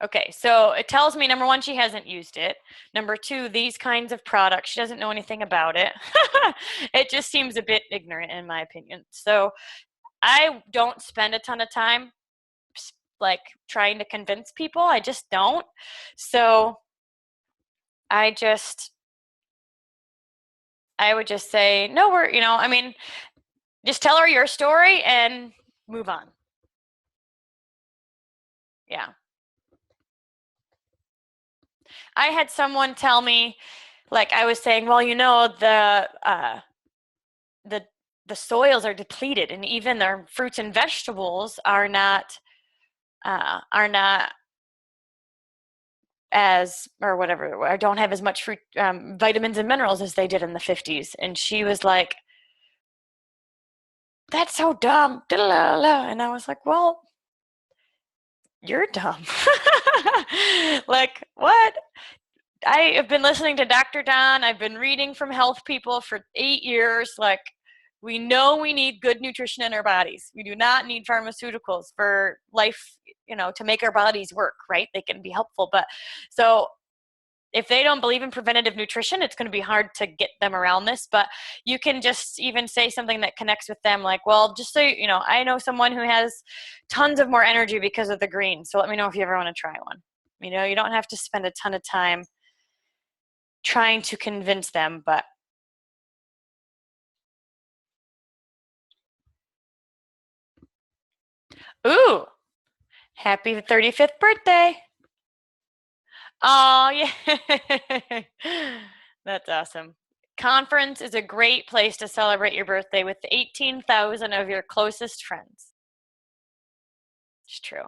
A: okay, so it tells me, number one, she hasn't used it. Number two, these kinds of products, she doesn't know anything about it. It just seems a bit ignorant in my opinion. So I don't spend a ton of time like trying to convince people. I just don't. So I would just say, no, just tell her your story and move on. Yeah. I had someone tell me, like I was saying, well, the soils are depleted and even their fruits and vegetables are not as, or whatever, I don't have as much fruit, vitamins and minerals as they did in the 50s. And she was like, that's so dumb. And I was like, well, you're dumb. Like, what? I have been listening to Dr. Don. I've been reading from health people for 8 years. Like, we know we need good nutrition in our bodies. We do not need pharmaceuticals for life, to make our bodies work, right? They can be helpful. But so if they don't believe in preventative nutrition, it's going to be hard to get them around this. But you can just even say something that connects with them, like, well, just so I know someone who has tons of more energy because of the green. So let me know if you ever want to try one. You don't have to spend a ton of time trying to convince them, but ooh, happy 35th birthday. Oh, yeah. That's awesome. Conference is a great place to celebrate your birthday with 18,000 of your closest friends. It's true.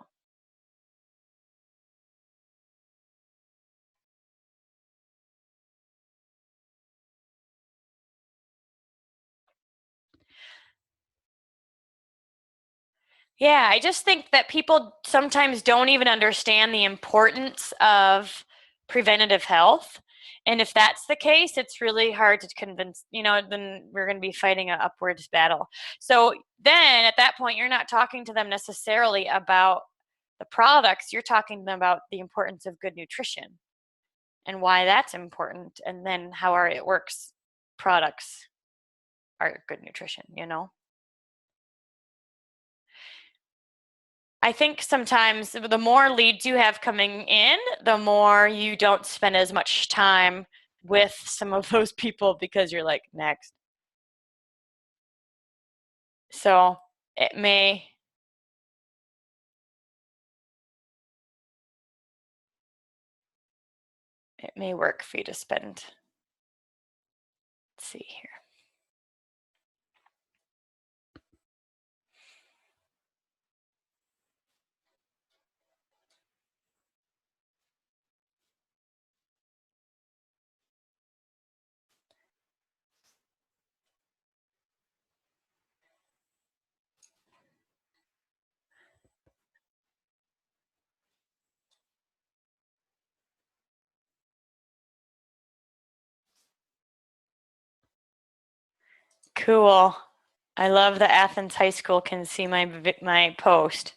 A: Yeah, I just think that people sometimes don't even understand the importance of preventative health. And if that's the case, it's really hard to convince, then we're going to be fighting an upwards battle. So then at that point, you're not talking to them necessarily about the products, you're talking to them about the importance of good nutrition and why that's important, and then how it works products are good nutrition, I think sometimes the more leads you have coming in, the more you don't spend as much time with some of those people because you're like, next. So it may work for you to spend. Let's see here. Cool. I love that Athens High School can see my post.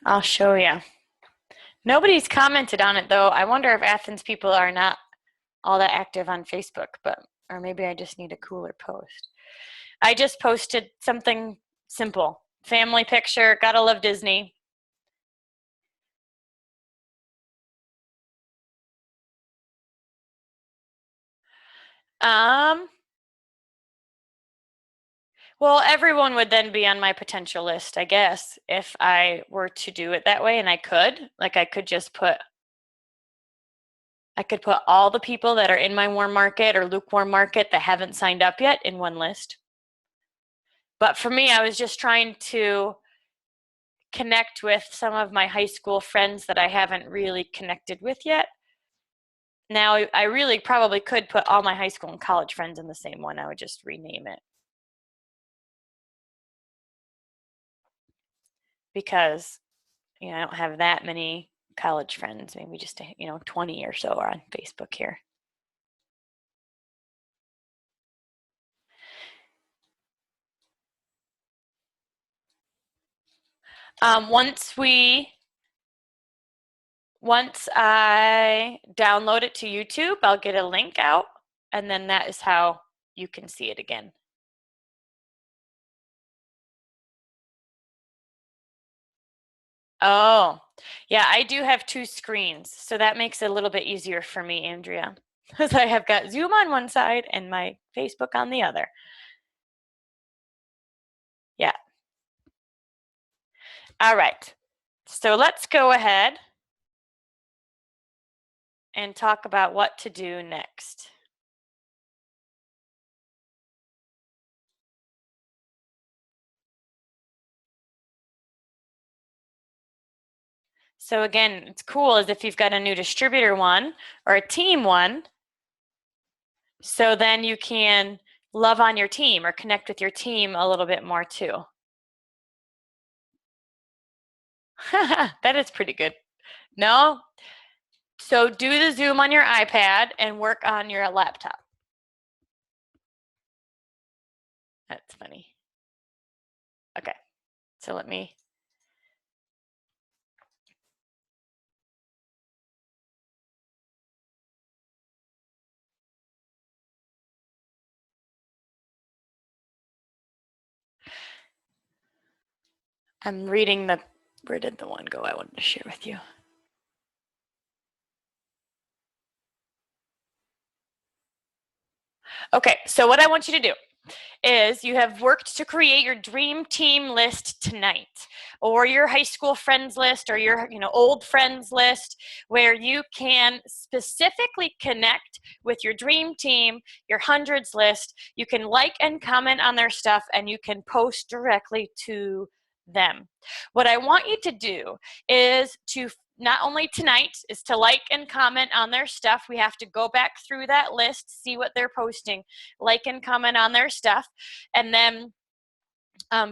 A: I'll show you. Nobody's commented on it though. I wonder if Athens people are not all that active on Facebook, or maybe I just need a cooler post. I just posted something simple. Family picture, gotta love Disney. Well, everyone would then be on my potential list, I guess, if I were to do it that way, and I could. Like, I could put all the people that are in my warm market or lukewarm market that haven't signed up yet in one list. But for me, I was just trying to connect with some of my high school friends that I haven't really connected with yet. Now, I really probably could put all my high school and college friends in the same one. I would just rename it. Because, I don't have that many college friends, maybe just, 20 or so are on Facebook here. Once I download it to YouTube, I'll get a link out, and then that is how you can see it again. Oh, yeah, I do have 2 screens, so that makes it a little bit easier for me, Andrea, because I have got Zoom on one side and my Facebook on the other. Yeah. All right, so let's go ahead and talk about what to do next. So again, it's cool is if you've got a new distributor one or a team one, so then you can love on your team or connect with your team a little bit more too. That is pretty good. No? So do the Zoom on your iPad and work on your laptop. That's funny. Okay, so let me. I'm reading where did the one go I wanted to share with you? Okay, so what I want you to do is you have worked to create your dream team list tonight, or your high school friends list, or your old friends list, where you can specifically connect with your dream team, your hundreds list. You can like and comment on their stuff, and you can post directly to them. What I want you to do is to not only tonight is to like and comment on their stuff. We have to go back through that list, see what they're posting, like and comment on their stuff, and then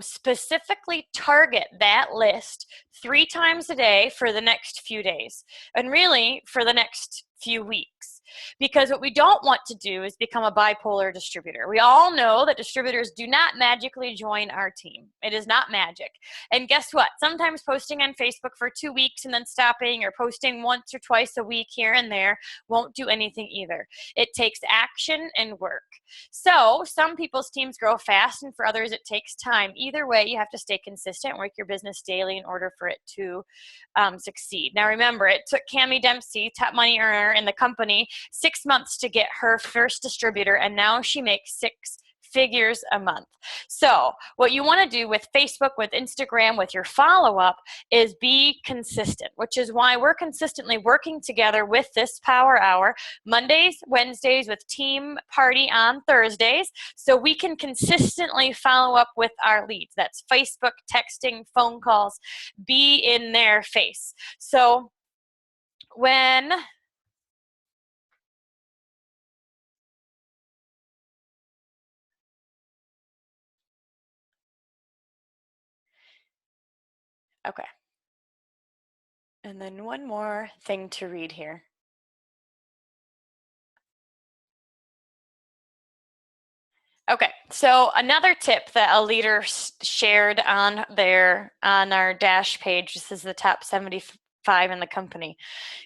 A: specifically target that list 3 times a day for the next few days, and really for the next few weeks. Because what we don't want to do is become a bipolar distributor. We all know that distributors do not magically join our team. It is not magic. And guess what? Sometimes posting on Facebook for 2 weeks and then stopping, or posting once or twice a week here and there, won't do anything either. It takes action and work. So some people's teams grow fast, and for others it takes time. Either way, you have to stay consistent, work your business daily in order for it to succeed. Now remember, it took Cami Dempsey, top money earner in the company, 6 months to get her first distributor, and now she makes 6 figures a month. So what you want to do with Facebook, with Instagram, with your follow-up is be consistent, which is why we're consistently working together with this Power Hour Mondays, Wednesdays, with Team Party on Thursdays, so we can consistently follow up with our leads. That's Facebook, texting, phone calls, be in their face. So when okay. And then one more thing to read here. Okay, so another tip that a leader shared on our dash page, this is the top 75 in the company,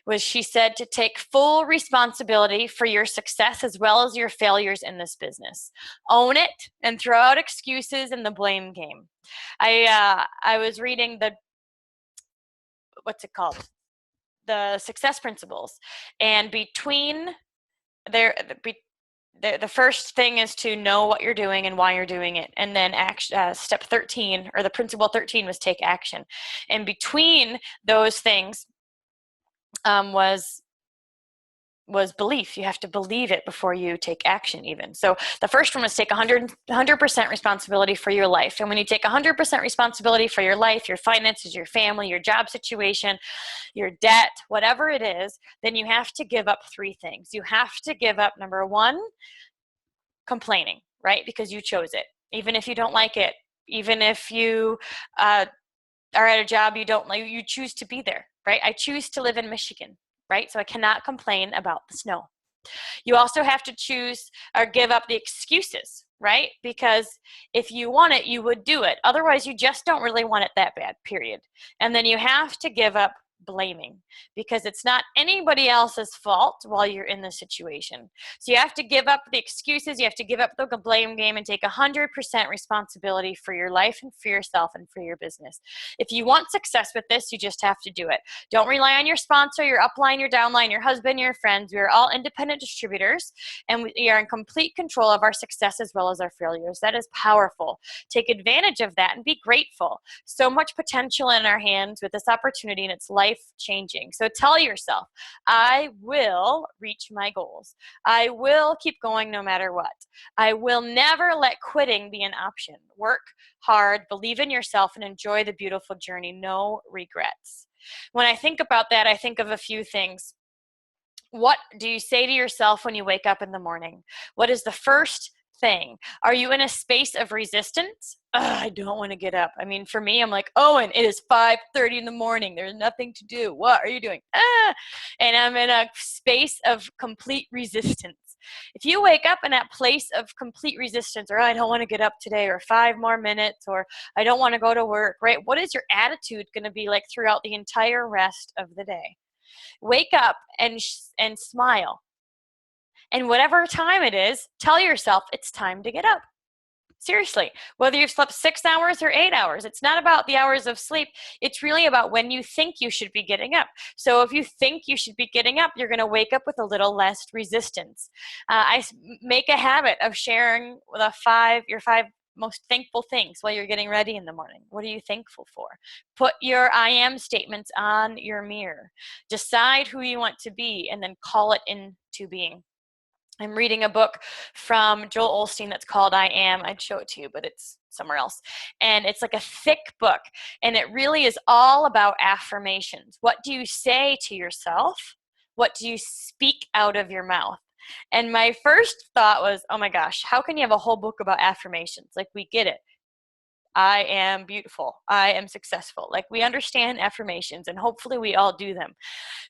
A: was she said to take full responsibility for your success as well as your failures in this business. Own it and throw out excuses in the blame game. I was reading what's it called? The Success Principles, and between the first thing is to know what you're doing and why you're doing it. And then step 13, or the principle 13, was take action. And between those things was belief. You have to believe it before you take action even. So the first one was take 100% responsibility for your life. And when you take 100% responsibility for your life, your finances, your family, your job situation, your debt, whatever it is, then you have to give up 3 things. You have to give up, number 1, complaining, right? Because you chose it. Even if you don't like it, even if you are at a job you don't like, you choose to be there, right? I choose to live in Michigan, right? So I cannot complain about the snow. You also have to choose or give up the excuses, right? Because if you want it, you would do it. Otherwise, you just don't really want it that bad, period. And then you have to give up blaming, because it's not anybody else's fault while you're in the situation. So you have to give up the excuses, you have to give up the blame game, and take 100% responsibility for your life and for yourself and for your business. If you want success with this, you just have to do it. Don't rely on your sponsor, your upline, your downline, your husband, your friends. We are all independent distributors, and we are in complete control of our success as well as our failures. That is powerful. Take advantage of that and be grateful. So much potential in our hands with this opportunity, and it's life changing. So tell yourself, I will reach my goals. I will keep going no matter what. I will never let quitting be an option. Work hard, believe in yourself, and enjoy the beautiful journey. No regrets. When I think about that, I think of a few things. What do you say to yourself when you wake up in the morning? What is the first thing? Are you in a space of resistance? I don't want to get up. I mean, for me, I'm like, oh, and it is 5:30 in the morning. There's nothing to do. What are you doing? And I'm in a space of complete resistance. If you wake up in that place of complete resistance, or I don't want to get up today, or 5 more minutes, or I don't want to go to work, right? What is your attitude going to be like throughout the entire rest of the day? Wake up and smile. And whatever time it is, tell yourself it's time to get up. Seriously, whether you've slept 6 hours or 8 hours, it's not about the hours of sleep. It's really about when you think you should be getting up. So if you think you should be getting up, you're going to wake up with a little less resistance. I make a habit of sharing your 5 most thankful things while you're getting ready in the morning. What are you thankful for? Put your I am statements on your mirror. Decide who you want to be, and then call it into being. I'm reading a book from Joel Osteen that's called I Am. I'd show it to you, but it's somewhere else. And it's like a thick book. And it really is all about affirmations. What do you say to yourself? What do you speak out of your mouth? And my first thought was, oh my gosh, how can you have a whole book about affirmations? Like, we get it. I am beautiful. I am successful. Like, we understand affirmations, and hopefully we all do them.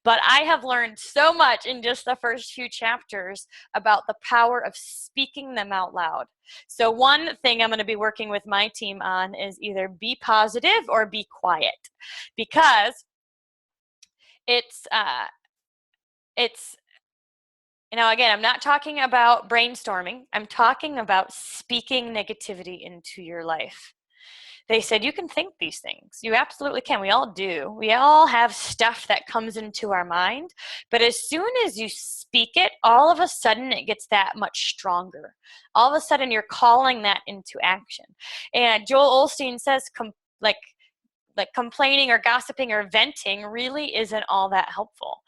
A: But I have learned so much in just the first few chapters about the power of speaking them out loud. So one thing I'm going to be working with my team on is either be positive or be quiet, because it's again, I'm not talking about brainstorming. I'm talking about speaking negativity into your life. they said, you can think these things. You absolutely can. We all do. We all have stuff that comes into our mind. But as soon as you speak it, all of a sudden it gets that much stronger. All of a sudden you're calling that into action. And Joel Osteen says, like complaining or gossiping or venting really isn't all that helpful.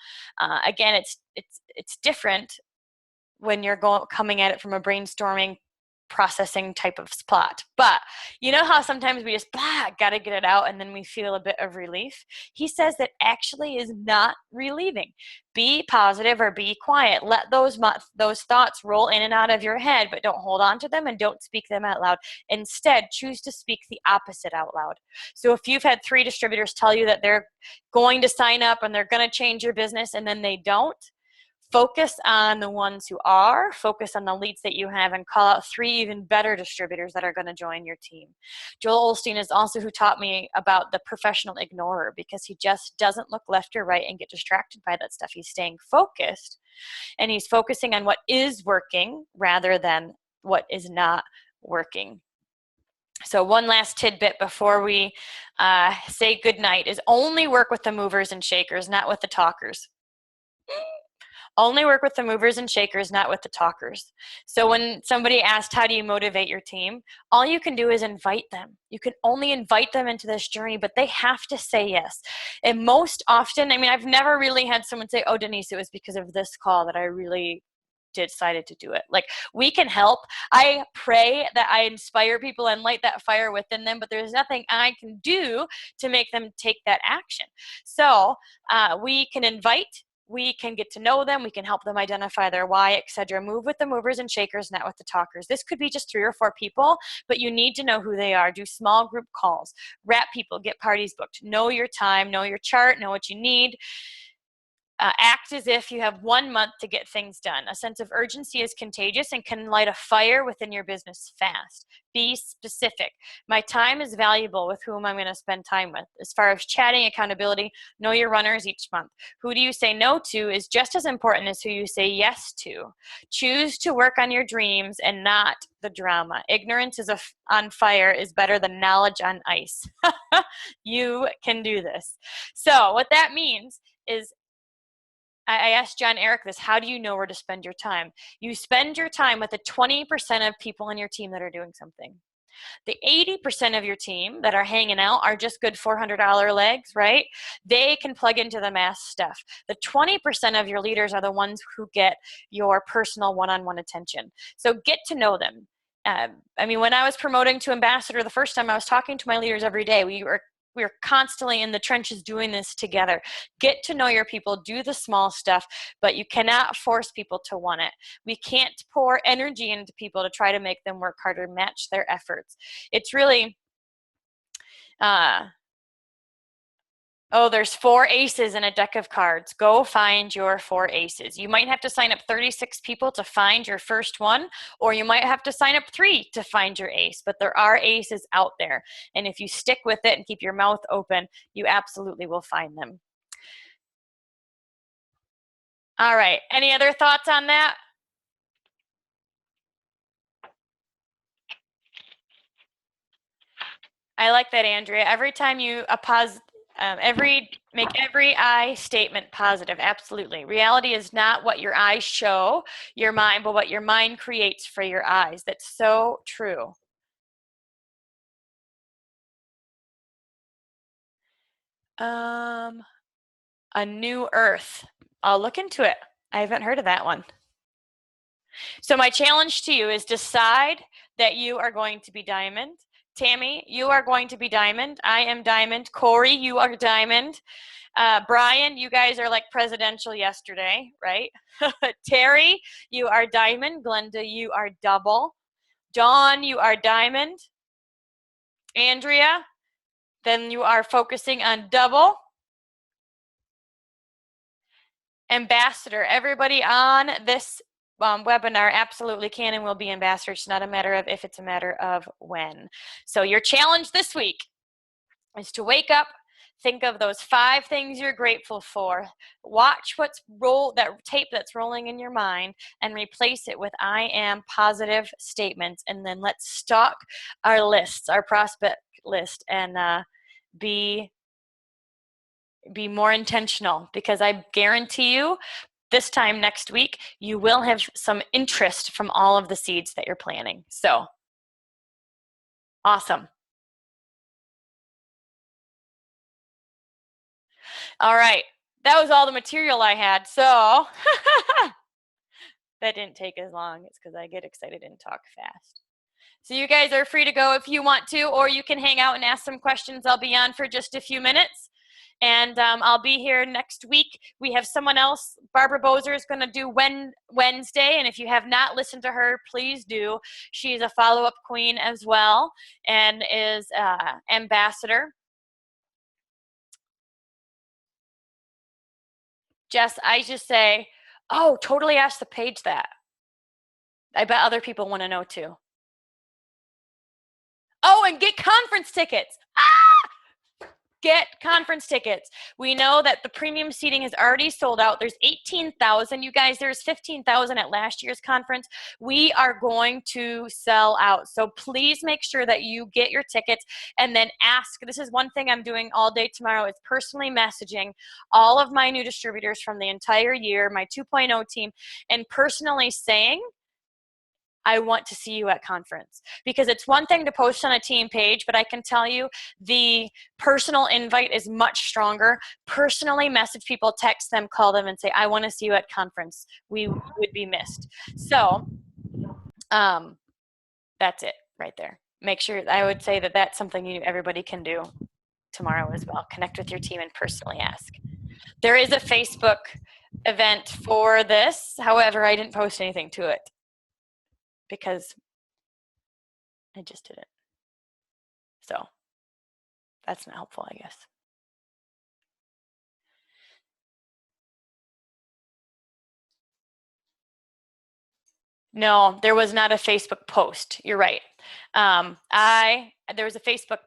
A: Again, it's different when you're coming at it from a brainstorming, processing type of plot. But you know how sometimes we just got to get it out and then we feel a bit of relief? He says that actually is not relieving. Be positive or be quiet. Let those thoughts roll in and out of your head, but don't hold on to them and don't speak them out loud. Instead, choose to speak the opposite out loud. So if you've had 3 distributors tell you that they're going to sign up and they're going to change your business and then they don't, focus on the ones who are, focus on the leads that you have, and call out 3 even better distributors that are going to join your team. Joel Osteen is also who taught me about the professional ignorer, because he just doesn't look left or right and get distracted by that stuff. He's staying focused, and he's focusing on what is working rather than what is not working. So one last tidbit before we say goodnight is only work with the movers and shakers, not with the talkers. Only work with the movers and shakers, not with the talkers. So when somebody asked, how do you motivate your team? All you can do is invite them. You can only invite them into this journey, but they have to say yes. And most often, I mean, I've never really had someone say, oh, Denise, it was because of this call that I really decided to do it. Like, we can help. I pray that I inspire people and light that fire within them, but there's nothing I can do to make them take that action. So we can invite, we can get to know them, we can help them identify their why, etc. Move with the movers and shakers, not with the talkers. This could be just 3 or 4 people, but you need to know who they are. Do small group calls, wrap people, get parties booked, know your time, know your chart, know what you need. Act as if you have 1 month to get things done. A sense of urgency is contagious and can light a fire within your business fast. Be specific. My time is valuable with whom I'm going to spend time with. As far as chatting, accountability, know your runners each month. Who do you say no to is just as important as who you say yes to. Choose to work on your dreams and not the drama. Ignorance is on fire is better than knowledge on ice. You can do this. So what that means is, I asked John Eric this, how do you know where to spend your time? You spend your time with the 20% of people on your team that are doing something. The 80% of your team that are hanging out are just good $400 legs, right? They can plug into the mass stuff. The 20% of your leaders are the ones who get your personal one-on-one attention. So get to know them. I mean, when I was promoting to ambassador the first time, I was talking to my leaders every day. We were constantly in the trenches doing this together. Get to know your people, do the small stuff, but you cannot force people to want it. We can't pour energy into people to try to make them work harder, match their efforts. It's really, there's 4 aces in a deck of cards. Go find your 4 aces. You might have to sign up 36 people to find your first one, or you might have to sign up 3 to find your ace, but there are aces out there. And if you stick with it and keep your mouth open, you absolutely will find them. All right, any other thoughts on that? I like that, Andrea. Every time you make every I statement positive. Absolutely. Reality is not what your eyes show your mind, but what your mind creates for your eyes. That's so true. A New Earth. I'll look into it. I haven't heard of that one. So my challenge to you is decide that you are going to be diamond. Tammy, you are going to be diamond. I am diamond. Corey, you are diamond. Brian, you guys are like presidential yesterday, right? Terry, you are diamond. Glenda, you are double. Dawn, you are diamond. Andrea, then you are focusing on double. Ambassador, everybody on this webinar absolutely can and will be ambassadors. It's not a matter of if, it's a matter of when. So your challenge this week is to wake up, think of those 5 things you're grateful for, watch that tape that's rolling in your mind, and replace it with I am positive statements, and then let's stock our lists, our prospect list and be more intentional, because I guarantee you this time next week, you will have some interest from all of the seeds that you're planting. So awesome. All right, that was all the material I had. So that didn't take as long. It's because I get excited and talk fast. So you guys are free to go if you want to, or you can hang out and ask some questions. I'll be on for just a few minutes. And I'll be here next week. We have someone else, Barbara Bozer, is going to do Wednesday. And if you have not listened to her, please do. She's a follow-up queen as well and is ambassador. Jess, I just say, oh, totally ask the page that. I bet other people want to know too. Oh, and get conference tickets. Get conference tickets. We know that the premium seating is already sold out. There's 18,000. You guys, there's 15,000 at last year's conference. We are going to sell out. So please make sure that you get your tickets and then ask. This is one thing I'm doing all day tomorrow is personally messaging all of my new distributors from the entire year, my 2.0 team, and personally saying, I want to see you at conference. Because it's one thing to post on a team page, but I can tell you the personal invite is much stronger. Personally message people, text them, call them, and say, I want to see you at conference. We would be missed. So that's it right there. Make sure, I would say that that's something everybody can do tomorrow as well. Connect with your team and personally ask. There is a Facebook event for this. However, I didn't post anything to it, because I just did it. So that's not helpful, I guess. No, there was not a Facebook post. You're right. There was a Facebook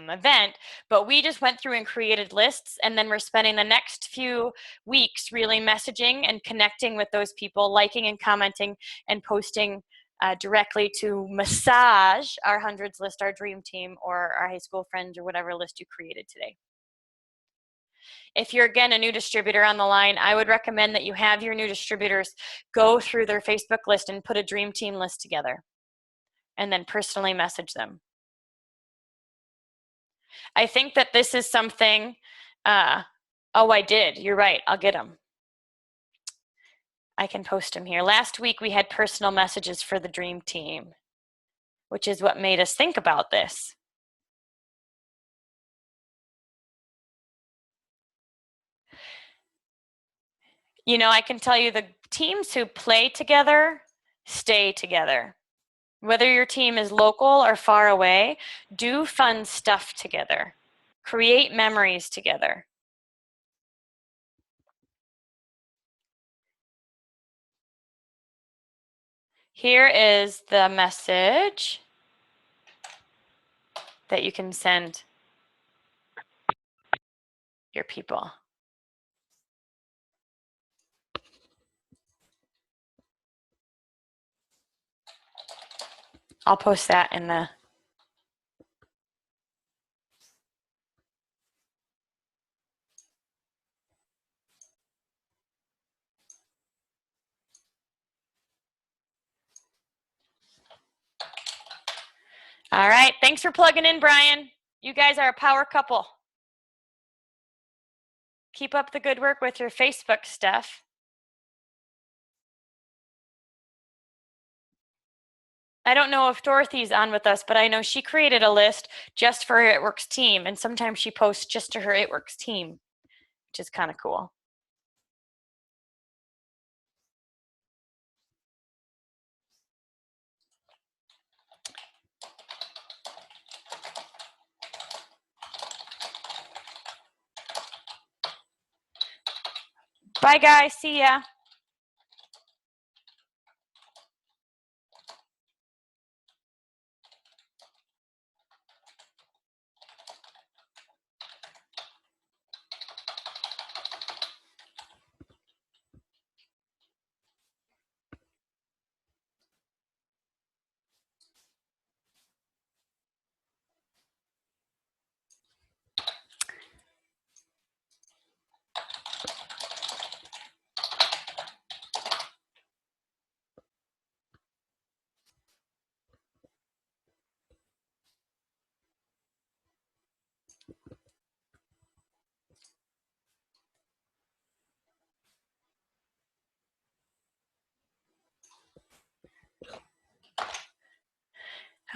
A: event, but we just went through and created lists, and then we're spending the next few weeks really messaging and connecting with those people, liking and commenting and posting directly to massage our hundreds list, our dream team, or our high school friends, or whatever list you created today. If you're, again, a new distributor on the line, I would recommend that you have your new distributors go through their Facebook list and put a dream team list together, and then personally message them. I think that this is something, oh, I did. You're right. I'll get them. I can post them here. Last week we had personal messages for the dream team, which is what made us think about this. You know, I can tell you the teams who play together stay together. Whether your team is local or far away, do fun stuff together. Create memories together. Here is the message that you can send your people. I'll post that in the All right, thanks for plugging in, Brian. You guys are a power couple. Keep up the good work with your Facebook stuff. I don't know if Dorothy's on with us, but I know she created a list just for her It Works team, and sometimes she posts just to her It Works team, which is kind of cool. Bye, guys. See ya.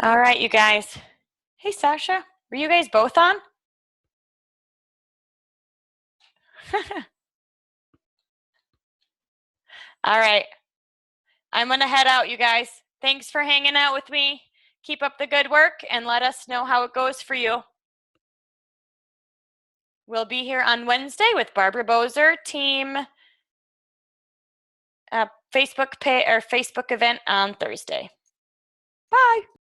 A: All right, you guys. Hey, Sasha, were you guys both on? All right. I'm going to head out, you guys. Thanks for hanging out with me. Keep up the good work and let us know how it goes for you. We'll be here on Wednesday with Barbara Bozer, team Facebook event on Thursday. Bye.